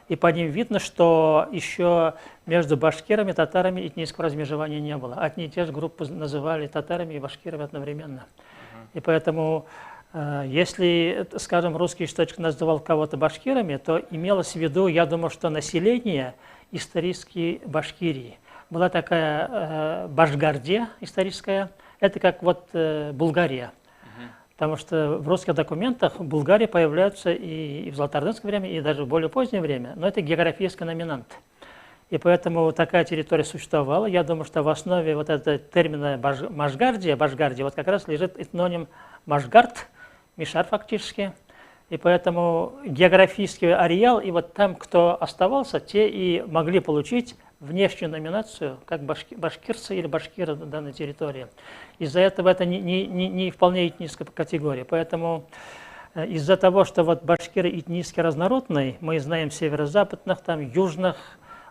И по ним видно, что еще между башкирами и татарами этнического размежевания не было. Одни и те же группы называли татарами и башкирами одновременно. И поэтому, если, скажем, русский источник называл кого-то башкирами, то имелось в виду, я думаю, что население исторической Башкирии. Была такая Башгардия историческая, это как вот Булгария. Потому что в русских документах Булгария появляется и в золотоордынское время, и даже в более позднее время. Но это географический номинант. И поэтому такая территория существовала. Я думаю, что в основе вот этого термина Машгардия, вот как раз лежит этноним Машгард, Мишар фактически. И поэтому географический ареал, и вот там, кто оставался, те и могли получить внешнюю номинацию, как башкирцы или башкиры на данной территории. Из-за этого это не вполне этническая категория. Поэтому из-за того, что вот башкиры этнически разнородные, мы знаем северо-западных, там, южных,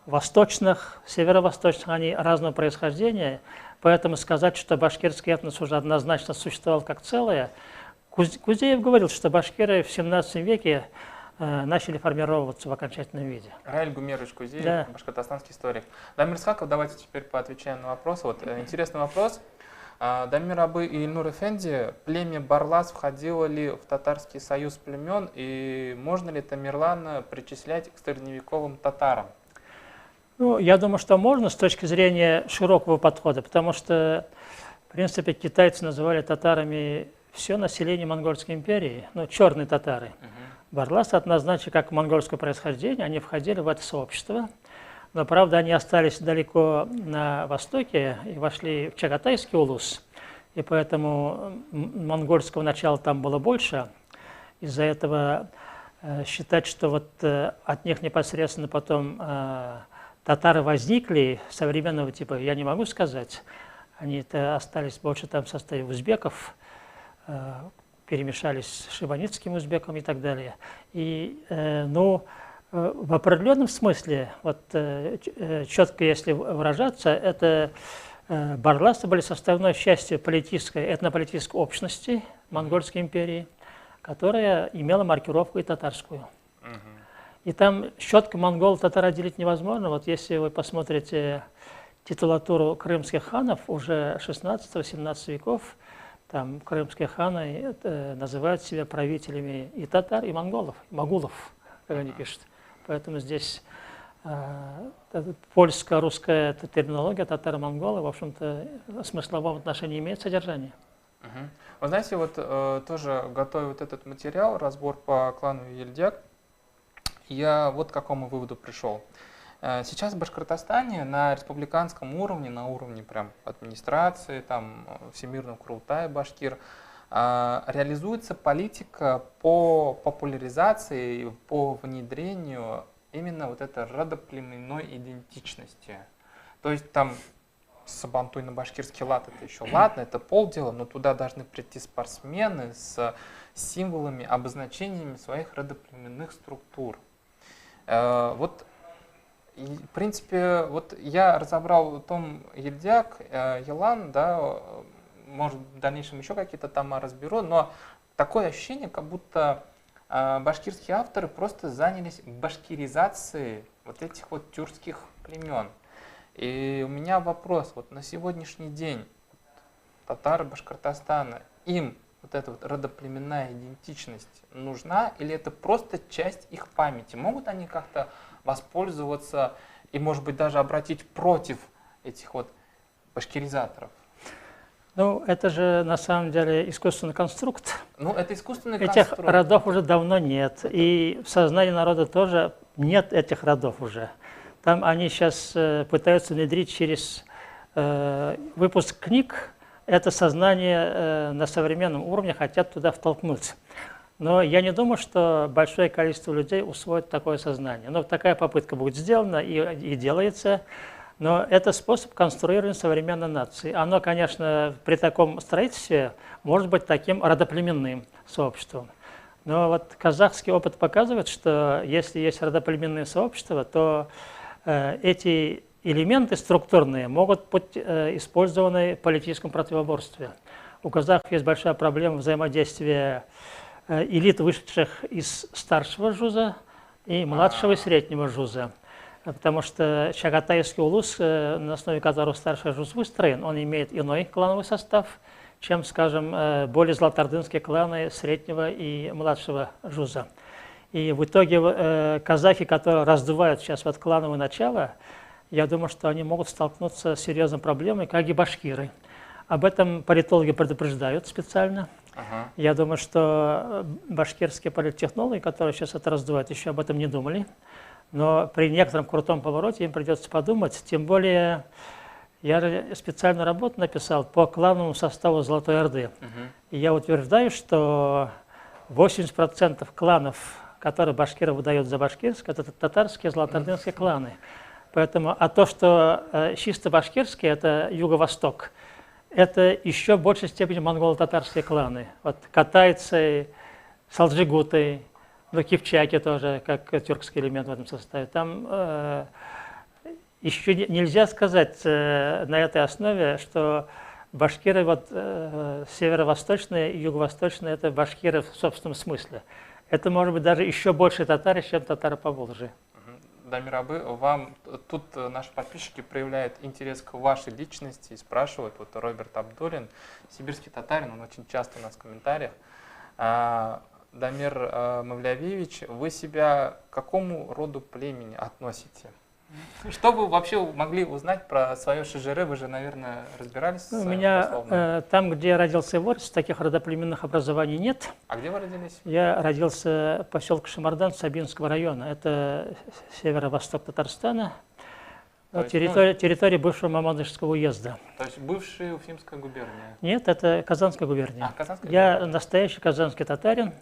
восточных, северо-восточных, они разного происхождения. Поэтому сказать, что башкирский этнос уже однозначно существовал как целое. Кузеев говорил, что башкиры в 17 веке начали формироваться в окончательном виде. Раиль Гумерович Кузеев, да. Башкортостанский историк. Дамир Исхаков, давайте теперь поотвечаем на вопрос. Вот интересный вопрос. Дамир Абы и Ильнур Эфенди, племя Барлас входило ли в татарский союз племен, и можно ли Тамерлана причислять к средневековым татарам? Ну, я думаю, что можно с точки зрения широкого подхода, потому что, в принципе, китайцы называли татарами все население Монгольской империи, ну, черные татары. Барласы однозначно как монгольское происхождение, они входили в это сообщество, но, правда, они остались далеко на востоке и вошли в Чагатайский улус, и поэтому монгольского начала там было больше. Из-за этого считать, что вот от них непосредственно потом татары возникли современного типа, я не могу сказать. Они-то остались больше там в составе узбеков, перемешались с шибаницким узбеком и так далее. И, ну, в определенном смысле, вот четко если выражаться, это барласы были составной частью политической, этнополитической общности Монгольской империи, которая имела маркировку и татарскую. И там четко монгол-татар отделить невозможно. Вот если вы посмотрите титулатуру крымских ханов уже 16-17 веков, там крымские ханы называют себя правителями и татар, и монголов, и могулов, как они пишут. Поэтому здесь польско-русская терминология татаро-монголы, в общем-то, в смысловом отношении имеет содержание. Вы знаете, вот тоже готовя вот этот материал, разбор по клану Ельдяк, я вот к какому выводу пришел. Сейчас в Башкортостане на республиканском уровне, на уровне прям администрации, там, Всемирного Курултая Башкир, реализуется политика по популяризации, по внедрению именно вот этой родоплеменной идентичности. То есть там сабантуй на башкирский лад это еще ладно, это полдела, но туда должны прийти спортсмены с символами, обозначениями своих родоплеменных структур. Вот, в принципе, вот я разобрал том Ельдяк, Елан, да, может в дальнейшем еще какие-то тома разберу, но такое ощущение, как будто башкирские авторы просто занялись башкиризацией вот этих вот тюркских племен. И у меня вопрос, вот на сегодняшний день татары Башкортостана, им вот эта вот родоплеменная идентичность нужна, или это просто часть их памяти? Могут они как-то воспользоваться и, может быть, даже обратить против этих вот башкиризаторов? Ну, это же на самом деле искусственный конструкт. Ну, это искусственный конструкт. Этих родов уже давно нет. И в сознании народа тоже нет этих родов уже. Там они сейчас пытаются внедрить через выпуск книг, это сознание на современном уровне хотят туда втолкнуть. Но я не думаю, что большое количество людей усвоит такое сознание. Но такая попытка будет сделана и делается. Но это способ конструирования современной нации. Оно, конечно, при таком строительстве может быть таким родоплеменным сообществом. Но вот казахский опыт показывает, что если есть родоплеменные сообщества, то эти элементы структурные могут быть использованы в политическом противоборстве. у казахов есть большая проблема взаимодействия элит, вышедших из старшего жуза и младшего и среднего жуза. Потому что Чагатайский улус, на основе которого старший жуз выстроен, он имеет иной клановый состав, чем, скажем, более золотоордынские кланы среднего и младшего жуза. И в итоге казахи, которые раздувают сейчас вот клановое начало, я думаю, что они могут столкнуться с серьезной проблемой, как и башкиры. Об этом политологи предупреждают специально. Я думаю, что башкирские политтехнологи, которые сейчас это раздувают, еще об этом не думали. Но при некотором крутом повороте им придется подумать. Тем более, я специальную работу написал по клановому составу Золотой Орды. И я утверждаю, что 80% кланов, которые башкиры выдают за башкирские, это татарские золотоордынские кланы. Поэтому, а то, что чисто башкирские, это юго-восток, это еще в большей степени монголо-татарские кланы. Вот катайцы, салджигуты, но кипчаки тоже, как тюркский элемент в этом составе. Там еще нельзя сказать на этой основе, что башкиры вот, северо-восточные и юго-восточные – это башкиры в собственном смысле. Это может быть даже еще больше татары, чем татары по Волжье. Дамир Абы, вам тут наши подписчики проявляют интерес к вашей личности и спрашивают, вот Роберт Абдулин, сибирский татарин, он очень часто у нас в комментариях. Дамир Мавлявиевич, вы себя к какому роду племени относите? Что вы вообще могли узнать про свое шижеры? Вы же, наверное, разбирались? У меня там, где я родился и вырос, таких родоплеменных образований нет. А где вы родились? Я родился в поселке Шамардан Сабинского района. Это северо-восток Татарстана. Территория бывшего Мамадышского уезда. То есть бывшая Уфимская губерния? Нет, это Казанская губерния. Казанская я губерния. Настоящий казанский татарин.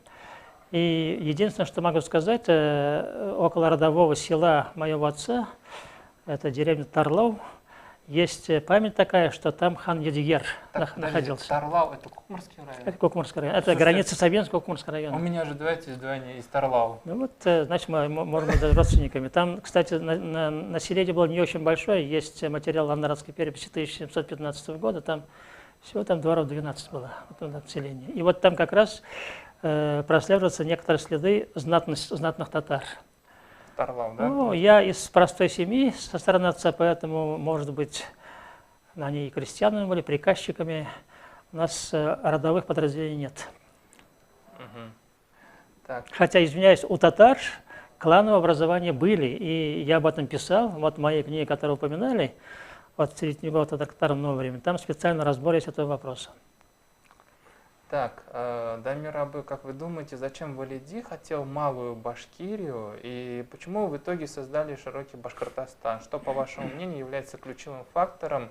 И единственное, что могу сказать, около родового села моего отца, это деревня Тарлау, есть память такая, что там хан Едигер находился. Тарлау – это Кукмарский район? Это Кукмарский район. Это граница Сабинского Кукмарского района. У меня же двоение из Тарлау. Ну вот, значит, мы можем быть даже родственниками. Там, кстати, население было не очень большое. Есть материал Аннарадской переписи 1715 года. Там всего дворов 12 было населения. И вот там как раз прослеживаются некоторые следы знатных татар. Тарлау, да? Ну, я из простой семьи со стороны отца, поэтому, может быть, они и крестьянами были, приказчиками. У нас родовых подразделений нет. Так. Хотя, извиняюсь, у татар клановые образования были, и я об этом писал. Вот в моей книге, которую упоминали, вот «Средневековое татарское время», там специально разбор есть этого вопроса. Так, Дамир Абы, как вы думаете, зачем Валиди хотел малую Башкирию и почему в итоге создали широкий Башкортостан? Что, по вашему мнению, является ключевым фактором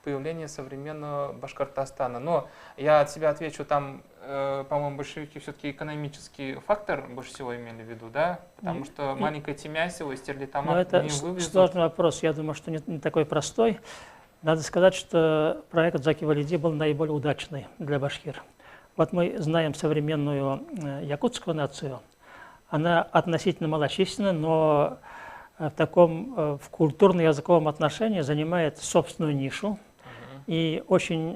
появления современного Башкортостана? Но я от себя отвечу, там, по-моему, большевики все-таки экономический фактор больше всего имели в виду, да? Потому что маленькое Тимясево и Стерлитамак не вывезут. Это сложный вопрос, я думаю, что не такой простой. Надо сказать, что проект Заки Валиди был наиболее удачный для башкир. Вот мы знаем современную якутскую нацию. Она относительно малочисленна, но в культурно-языковом отношении занимает собственную нишу и очень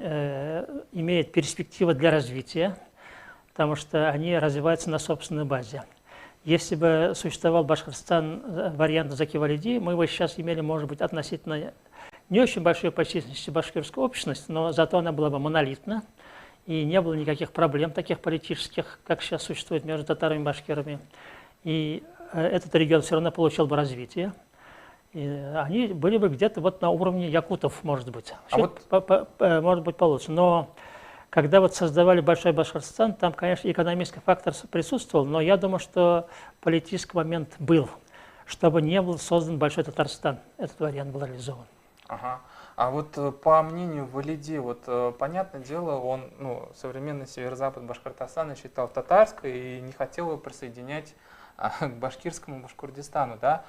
имеет перспективы для развития, потому что они развиваются на собственной базе. Если бы существовал Башкортостан вариант Заки Валиди, мы бы сейчас имели, может быть, относительно не очень большую по численности башкирскую общность, но зато она была бы монолитна. И не было никаких проблем таких политических, как сейчас существует между татарами и башкирами. И этот регион все равно получил бы развитие. И они были бы где-то вот на уровне якутов, может быть. Может быть, получше. Но когда вот создавали Большой Башкортостан, там, конечно, экономический фактор присутствовал, но я думаю, что политический момент был, чтобы не был создан Большой Татарстан. Этот вариант был реализован. Ага. А вот по мнению Валиди, вот понятное дело, он современный северо-запад Башкортостана считал татарской и не хотел его присоединять к башкирскому Башкортостану, да?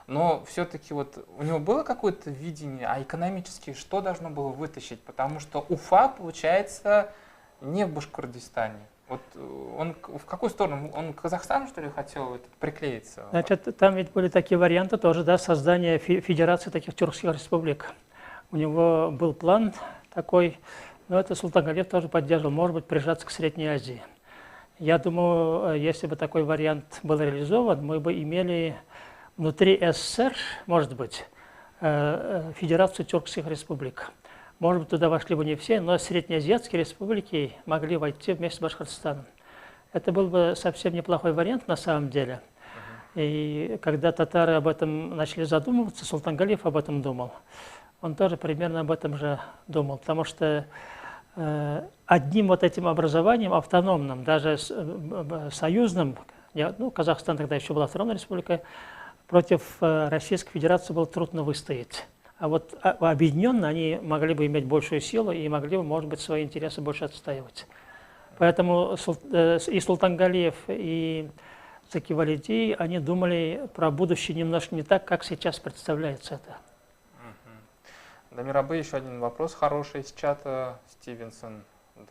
Но все-таки вот у него было какое-то видение, а экономически что должно было вытащить? Потому что Уфа, получается, не в Башкортостане. Вот он в какую сторону? Он к Казахстану, что ли, хотел приклеиться? Значит, там ведь были такие варианты тоже, да, создания федерации таких тюркских республик. У него был план такой, Но это Султангалиев тоже поддерживал, может быть, прижаться к Средней Азии. Я думаю, если бы такой вариант был реализован, мы бы имели внутри СССР, может быть, Федерацию Тюркских республик. Может быть, туда вошли бы не все, но среднеазиатские республики могли войти вместе с Башкортостаном. Это был бы совсем неплохой вариант на самом деле. И когда татары об этом начали задумываться, Султангалиев об этом думал. Он тоже примерно об этом же думал, потому что одним вот этим образованием, автономным, даже союзным, ну, Казахстан тогда еще была автономной республикой, против Российской Федерации было трудно выстоять. А вот объединенно они могли бы иметь большую силу и могли бы, может быть, свои интересы больше отстаивать. Поэтому и Султангалиев, и Заки Валиди, они думали про будущее немножко не так, как сейчас представляется это. Дамир Абы, еще один вопрос хороший из чата. Стивенсон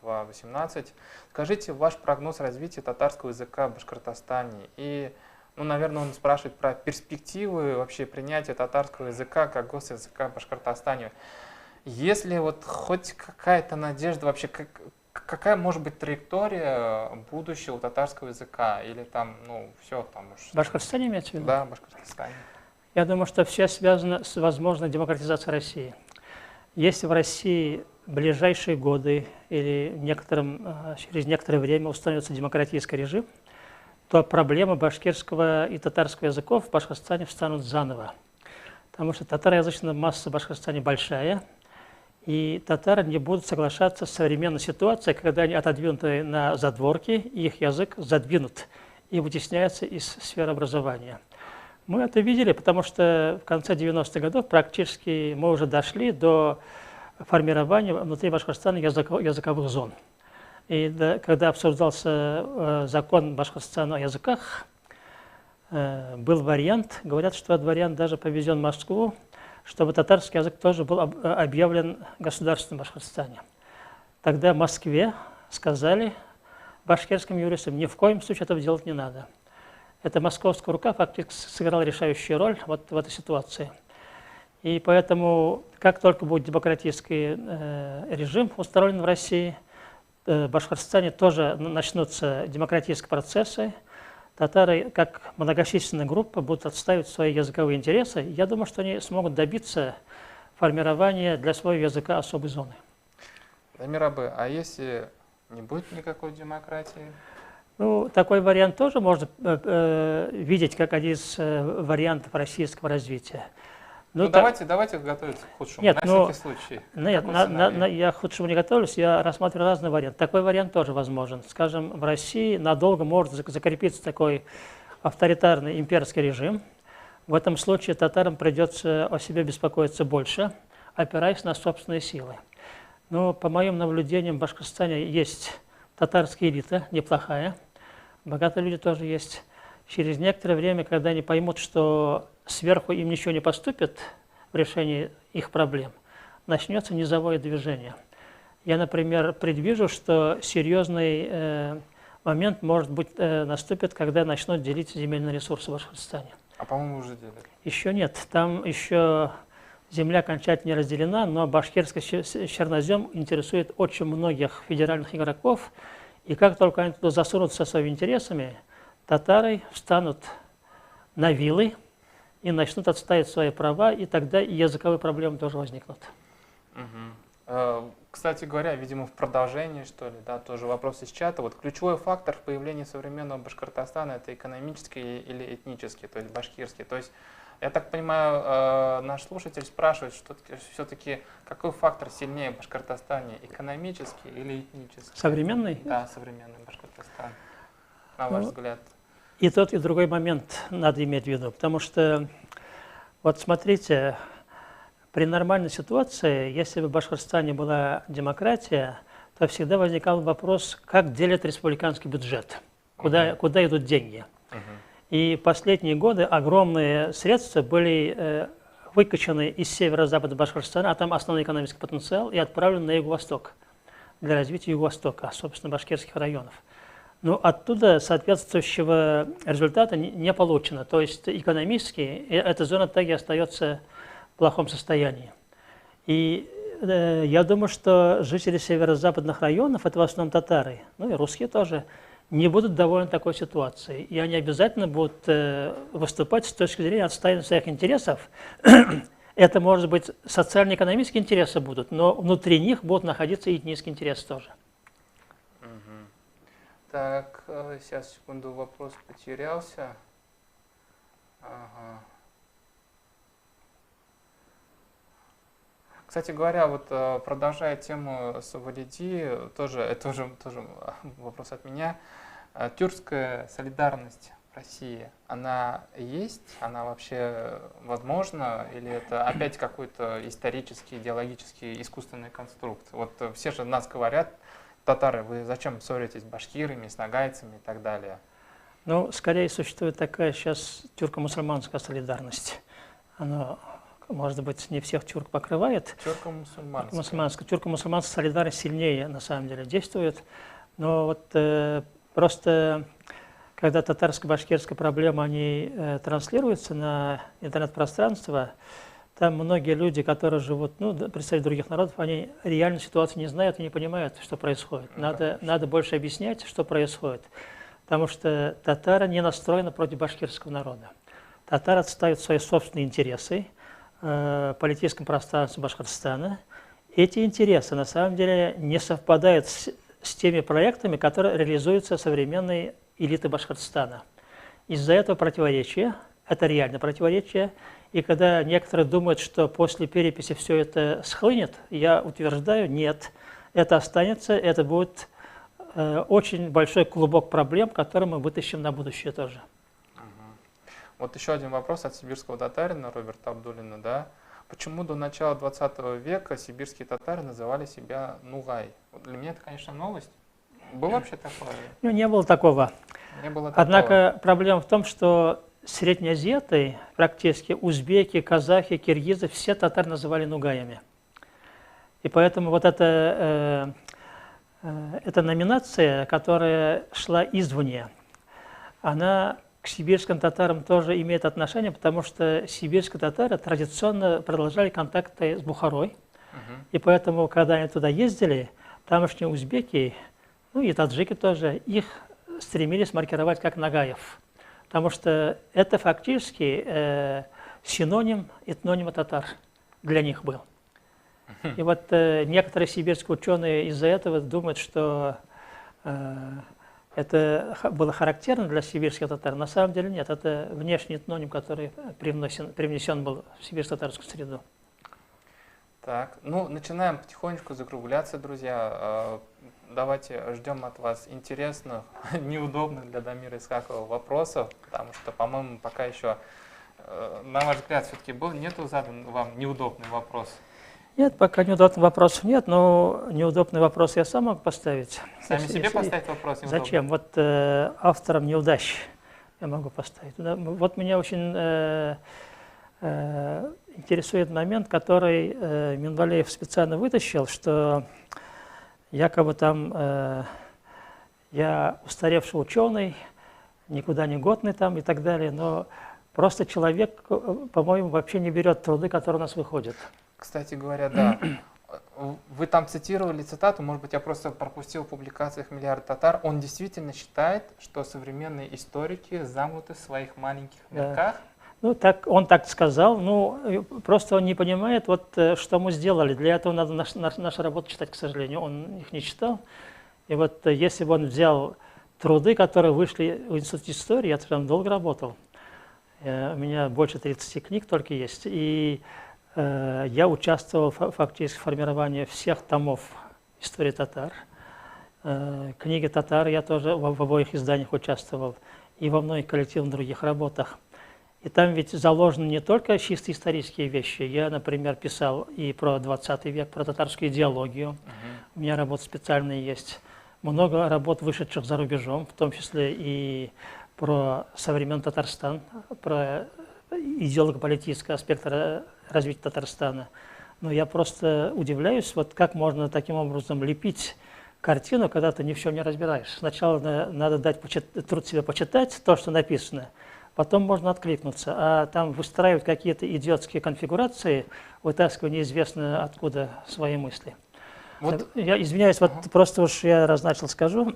2.18. Скажите ваш прогноз развития татарского языка в Башкортостане. И, ну, наверное, он спрашивает про перспективы вообще принятия татарского языка как госязыка в Башкортостане. Есть ли вот хоть какая-то надежда вообще, какая может быть траектория будущего татарского языка? Или там, ну, все там уж... В Башкортостане имеется в виду? Да, в Башкортостане. Я думаю, что все связано с возможной демократизацией России. Если в России в ближайшие годы или через некоторое время установится демократический режим, то проблемы башкирского и татарского языков в Башкортостане встанут заново. Потому что татароязычная масса в Башкортостане большая, и татары не будут соглашаться с современной ситуацией, когда они отодвинуты на задворки, и их язык задвинут и вытесняется из сферы образования. Мы это видели, потому что в конце 90-х годов практически мы уже дошли до формирования внутри Башкортостана языковых зон. И когда обсуждался закон Башкортостана о языках, был вариант, говорят, что этот вариант даже повезен в Москву, чтобы татарский язык тоже был объявлен государственным в Башкортостане. Тогда в Москве сказали башкирским юристам, ни в коем случае этого делать не надо. Эта московская рука фактически сыграла решающую роль вот в этой ситуации. И поэтому, как только будет демократический режим установлен в России, в Башкортостане тоже начнутся демократические процессы. Татары, как многочисленная группа, будут отстаивать свои языковые интересы. Я думаю, что они смогут добиться формирования для своего языка особой зоны. Дамир Абы, а если не будет никакой демократии? Ну, такой вариант тоже можно видеть как один из вариантов российского развития. Ну, давайте готовиться к худшему, нет, на всякий случай. Нет, я к худшему не готовлюсь, я рассматриваю разные варианты. Такой вариант тоже возможен. Скажем, в России надолго может закрепиться такой авторитарный имперский режим. В этом случае татарам придется о себе беспокоиться больше, опираясь на собственные силы. Но по моим наблюдениям в Башкортостане есть татарская элита, неплохая, богатые люди тоже есть. Через некоторое время, когда они поймут, что сверху им ничего не поступит в решении их проблем, начнется низовое движение. Я, например, предвижу, что серьезный момент, может быть, наступит, когда начнут делить земельные ресурсы в Башкортостане. А по-моему, уже делят. Еще нет. Там еще земля окончательно не разделена, но башкирский чернозем интересует очень многих федеральных игроков. И как только они туда засунутся со своими интересами, татары встанут на вилы и начнут отстаивать свои права, и тогда и языковые проблемы тоже возникнут. Кстати говоря, видимо, в продолжении, что ли, да, тоже вопрос из чата. Вот ключевой фактор в появлении современного Башкортостана – это экономический или этнический, то есть башкирский. То есть, я так понимаю, наш слушатель спрашивает, что все-таки какой фактор сильнее в Башкортостане, экономический или этнический? Современный? Да, современный Башкортостан, на ваш взгляд. И тот, и другой момент надо иметь в виду, потому что, вот смотрите, при нормальной ситуации, если бы в Башкортостане была демократия, то всегда возникал вопрос, как делят республиканский бюджет, куда идут деньги. И последние годы огромные средства были выкачаны из северо-запада Башкортостана, а там основной экономический потенциал, и отправлены на юго-восток для развития юго-востока, собственно, башкирских районов. Но оттуда соответствующего результата не получено. То есть экономически эта зона так и остается в плохом состоянии. И я думаю, что жители северо-западных районов, это в основном татары, ну и русские тоже, не будут довольны такой ситуацией. И они обязательно будут выступать с точки зрения отстаивания своих интересов. Это, может быть, социально-экономические интересы будут, но внутри них будут находиться и этнические интересы тоже. Так, сейчас, секунду, вопрос потерялся. Ага. Кстати говоря, вот продолжая тему Савалиди, это тоже вопрос от меня. Тюркская солидарность в России, она есть? Она вообще возможна? Или это опять какой-то исторический, идеологический, искусственный конструкт? Вот все же нас говорят, татары, вы зачем ссоритесь с башкирами, с нагайцами и так далее? Ну, скорее существует такая сейчас тюрко-мусульманская солидарность. Она, может быть, не всех тюрк покрывает. Тюрко-мусульманская. Тюрко-мусульманская солидарность сильнее, на самом деле, действует. Но вот просто, когда татарско-башкирская проблема, они транслируются на интернет-пространство, там многие люди, которые живут, ну, представители других народов, они реально ситуацию не знают и не понимают, что происходит. Надо больше объяснять, что происходит. Потому что татары не настроены против башкирского народа. Татары отстаивают свои собственные интересы в политическом пространстве Башкортостана. Эти интересы, на самом деле, не совпадают с теми проектами, которые реализуются современной элитой Башкортостана. Из-за этого противоречия, это реальное противоречие, и когда некоторые думают, что после переписи все это схлынет, я утверждаю, нет, это останется, это будет очень большой клубок проблем, который мы вытащим на будущее тоже. Вот еще один вопрос от сибирского татарина Роберта Абдуллина, да? Почему до начала 20 века сибирские татары называли себя Нугай? Вот для меня это, конечно, новость. Было вообще такое? Ну, не было такого. Не было такого. Однако проблема в том, что среднеазиаты, практически узбеки, казахи, киргизы, все татар называли нугаями. И поэтому вот эта номинация, которая шла извне, она к сибирским татарам тоже имеет отношение, потому что сибирские татары традиционно продолжали контакты с Бухарой. И поэтому, когда они туда ездили, тамошние узбеки, ну и таджики тоже, их стремились маркировать как нагаев. Потому что это фактически синоним этнонима татар для них был. И вот некоторые сибирские ученые из-за этого думают, что это было характерно для сибирских татар. На самом деле нет, это внешний этноним, который привнесен был в сибирско-татарскую среду. Так, ну начинаем потихонечку закругляться, друзья. Давайте ждем от вас интересных, неудобных для Дамира Исхакова вопросов, потому что, по-моему, пока еще, на ваш взгляд, все-таки нету задан вам неудобный вопрос? Нет, пока неудобных вопросов нет, но неудобный вопрос я сам могу поставить. Сами себе поставить вопрос неудобный? Зачем? Вот автором неудач я могу поставить. Вот меня очень интересует момент, который Минвалеев специально вытащил, что якобы там я устаревший ученый, никуда не годный там и так далее, но просто человек, по-моему, вообще не берет труды, которые у нас выходят. Кстати говоря, да. Вы там цитировали цитату, может быть, я просто пропустил в публикациях «Миллиард татар». Он действительно считает, что современные историки замкнуты в своих маленьких мирках? Ну, он так сказал, ну, просто он не понимает, вот, что мы сделали. Для этого надо наши работы читать, к сожалению. Он их не читал. И вот если бы он взял труды, которые вышли в Институте истории, я там долго работал. У меня больше 30 книг только есть. И я участвовал фактически в формировании всех томов истории татар. Книги татар я тоже в обоих изданиях участвовал. И во многих коллективных других работах. И там ведь заложены не только чисто исторические вещи. Я, например, писал и про 20 век, про татарскую идеологию. У меня работы специальные есть. Много работ, вышедших за рубежом, в том числе и про современный Татарстан, про идеолого-политический аспект развития Татарстана. Но я просто удивляюсь, вот как можно таким образом лепить картину, когда ты ни в чем не разбираешь. Сначала надо дать труд себе почитать, то, что написано. потом можно откликнуться. А там выстраивать какие-то идиотские конфигурации, вытаскивая неизвестно откуда свои мысли. Вот. Я извиняюсь, вот просто уж я раз начал скажу.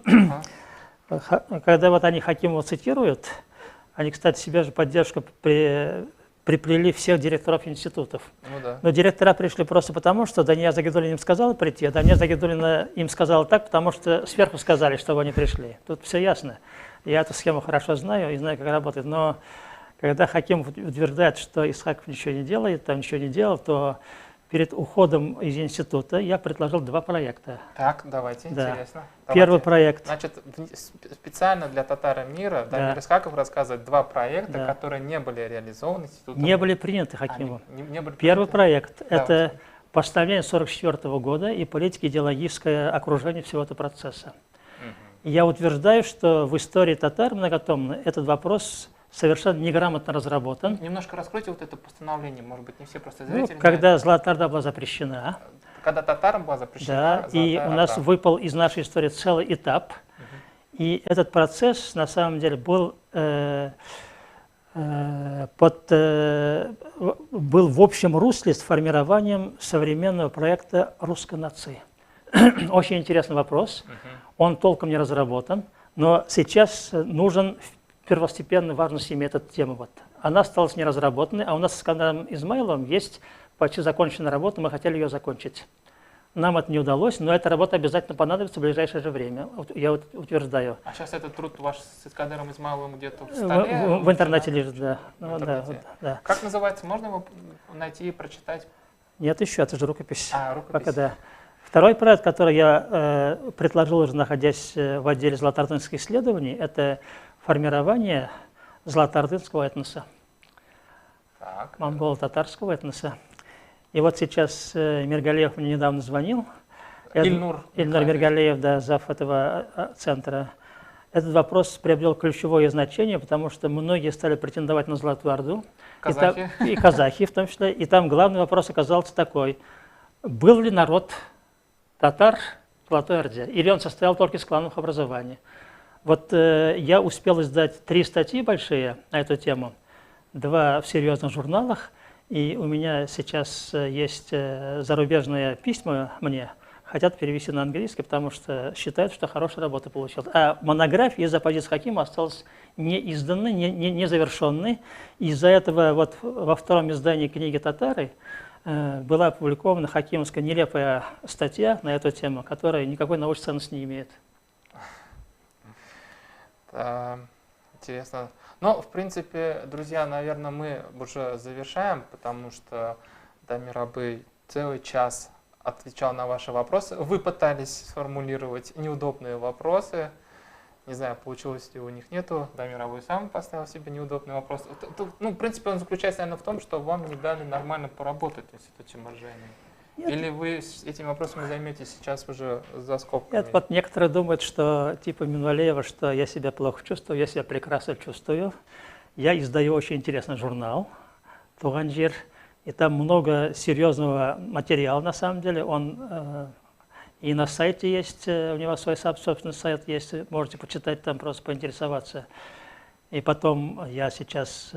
Когда вот они Хакимова цитируют, они, кстати, себе же поддержку приплели всех директоров институтов. Ну, да. Но директора пришли просто потому, что Дания Загидуллина им сказала прийти, а Дания Загидуллина им сказала так, потому что сверху сказали, чтобы они пришли. Тут все ясно. Я эту схему хорошо знаю и знаю, как работает. Но когда Хакимов утверждает, что Исхаков ничего не делает, там ничего не делал, то перед уходом из института я предложил 2 проекта. Так, давайте, Да. интересно. Первый Давайте. проект. Значит, специально для Татара мира Да. Дамир Исхаков рассказывает 2 проекта, Да. которые не были реализованы институтом. Не были приняты Хакимовым. Не были Первый приняты? проект – Давайте. это постановление 1944 года и политико-идеологическое окружение всего этого процесса. И я утверждаю, что в истории татар многотомно этот вопрос совершенно неграмотно разработан. Немножко раскройте вот это постановление, может быть, не все просто Ну, зрители когда знают. Золотая Орда была запрещена, Когда татарам была запрещена да, и Золотая у нас Орда. выпал из нашей истории целый этап. И этот процесс, на самом деле, был в общем русле с формированием современного проекта русской нации. Очень интересный вопрос. Он толком не разработан, но сейчас нужен первостепенной важности имеет эта тема. Вот. Она осталась неразработанной, а у нас с Искандером Измайловым есть почти законченная работа, мы хотели ее закончить. Нам это не удалось, но эта работа обязательно понадобится в ближайшее же время, я утверждаю. А сейчас этот труд ваш с Искандером Измайловым где-то в столе? В интернете лежит, да. В Ну, интернете. да. Как называется? Можно его найти и прочитать? Нет, еще, это же рукопись. Рукопись. Пока, да. Второй проект, который я предложил, уже находясь в отделе золотоордынских исследований, это формирование золотоордынского этноса, монголо-татарского этноса. И вот сейчас Миргалеев мне недавно звонил. Ильнур Миргалеев, да, зав. Этого центра. Этот вопрос приобрел ключевое значение, потому что многие стали претендовать на Золотую Орду. Казахи. И казахи в том числе. И там главный вопрос оказался такой. Был ли народ татар в Золотой Орде? Или он состоял только из клановых образований? Вот я успел издать 3 статьи большие на эту тему, 2 в серьезных журналах. И у меня сейчас есть зарубежные письма мне, хотят перевести на английский, потому что считают, что хорошая работа получилась. А монография из-за позиции Хакима осталась неизданной, незавершенной. Из-за этого вот во 2-м издании книги «Татары» была опубликована хакимовская нелепая статья на эту тему, которая никакой научной ценности не имеет. Интересно. Но, в принципе, друзья, наверное, мы уже завершаем, потому что Дамир Абый целый час отвечал на ваши вопросы. Вы пытались сформулировать неудобные вопросы. Не знаю, получилось ли у них нету. Дамир Абый сам поставил себе неудобный вопрос. Ну, в принципе, он заключается, наверное, в том, что вам не дали нормально поработать в институте Маржани. Или вы с этими вопросами займетесь сейчас уже за скобками? Нет, вот некоторые думают, что типа Минвалеева, что я себя плохо чувствую, я себя прекрасно чувствую. Я издаю очень интересный журнал «Туганжир», и там много серьезного материала на самом деле. Он и на сайте есть, у него свой собственный сайт есть, можете почитать там, просто поинтересоваться. И потом я сейчас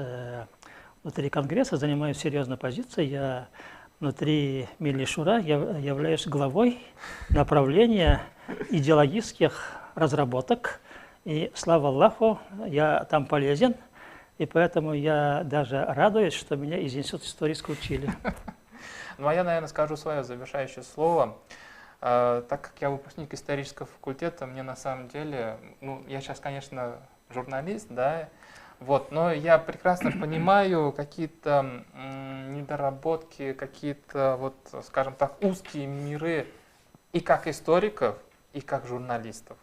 внутри Конгресса занимаю серьезную позицию. Я внутри Милли Шура являюсь главой направления идеологических разработок. И, слава Аллаху, я там полезен. И поэтому я даже радуюсь, что меня из Института истории исключили. Ну, а я, наверное, скажу свое завершающее слово. Так как я выпускник исторического факультета, мне на самом деле, ну, я сейчас, конечно, журналист, да, вот, но я прекрасно понимаю какие-то недоработки, какие-то, вот, скажем так, узкие миры и как историков, и как журналистов.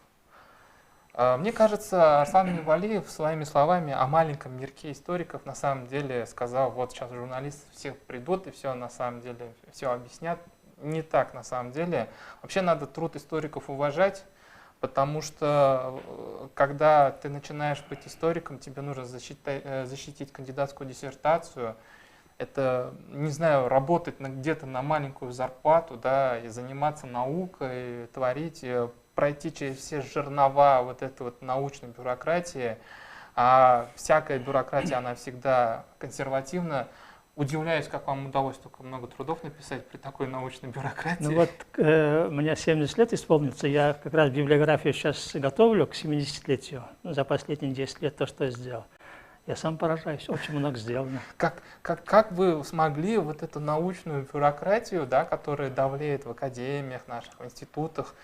Мне кажется, Арслан Минвалиев своими словами о маленьком мирке историков на самом деле сказал, вот сейчас журналисты все придут и все на самом деле, все объяснят. Не так на самом деле. Вообще надо труд историков уважать, потому что когда ты начинаешь быть историком, тебе нужно защитить кандидатскую диссертацию. Это, не знаю, работать где-то на маленькую зарплату, да, и заниматься наукой, творить, пройти через все жернова вот этой вот научной бюрократии. А всякая бюрократия, она всегда консервативна. Удивляюсь, как вам удалось столько много трудов написать при такой научной бюрократии. Ну вот, мне 70 лет исполнится, я как раз библиографию сейчас готовлю к 70-летию, за последние 10 лет то, что я сделал. Я сам поражаюсь, очень много сделано. Как вы смогли вот эту научную бюрократию, да, которая давлеет в академиях наших, в институтах,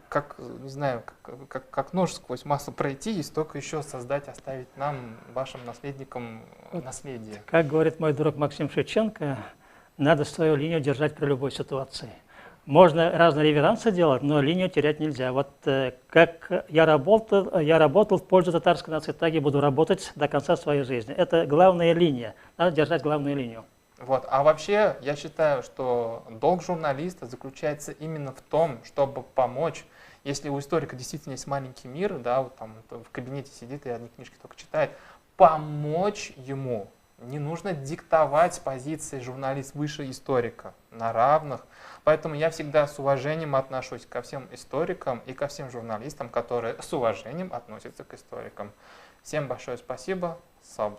как, не знаю, как нож сквозь масло пройти и столько еще создать, оставить нам, вашим наследникам, наследие? Как говорит мой друг Максим Шевченко, надо свою линию держать при любой ситуации. Можно разные реверансы делать, но линию терять нельзя. Вот как я работал в пользу татарской нации, так и буду работать до конца своей жизни. Это главная линия, надо держать главную линию. Вот. А вообще, я считаю, что долг журналиста заключается именно в том, чтобы помочь, если у историка действительно есть маленький мир, да, вот там в кабинете сидит и одни книжки только читает, помочь ему. Не нужно диктовать позиции журналист выше историка на равных. Поэтому я всегда с уважением отношусь ко всем историкам и ко всем журналистам, которые с уважением относятся к историкам. Всем большое спасибо. Сау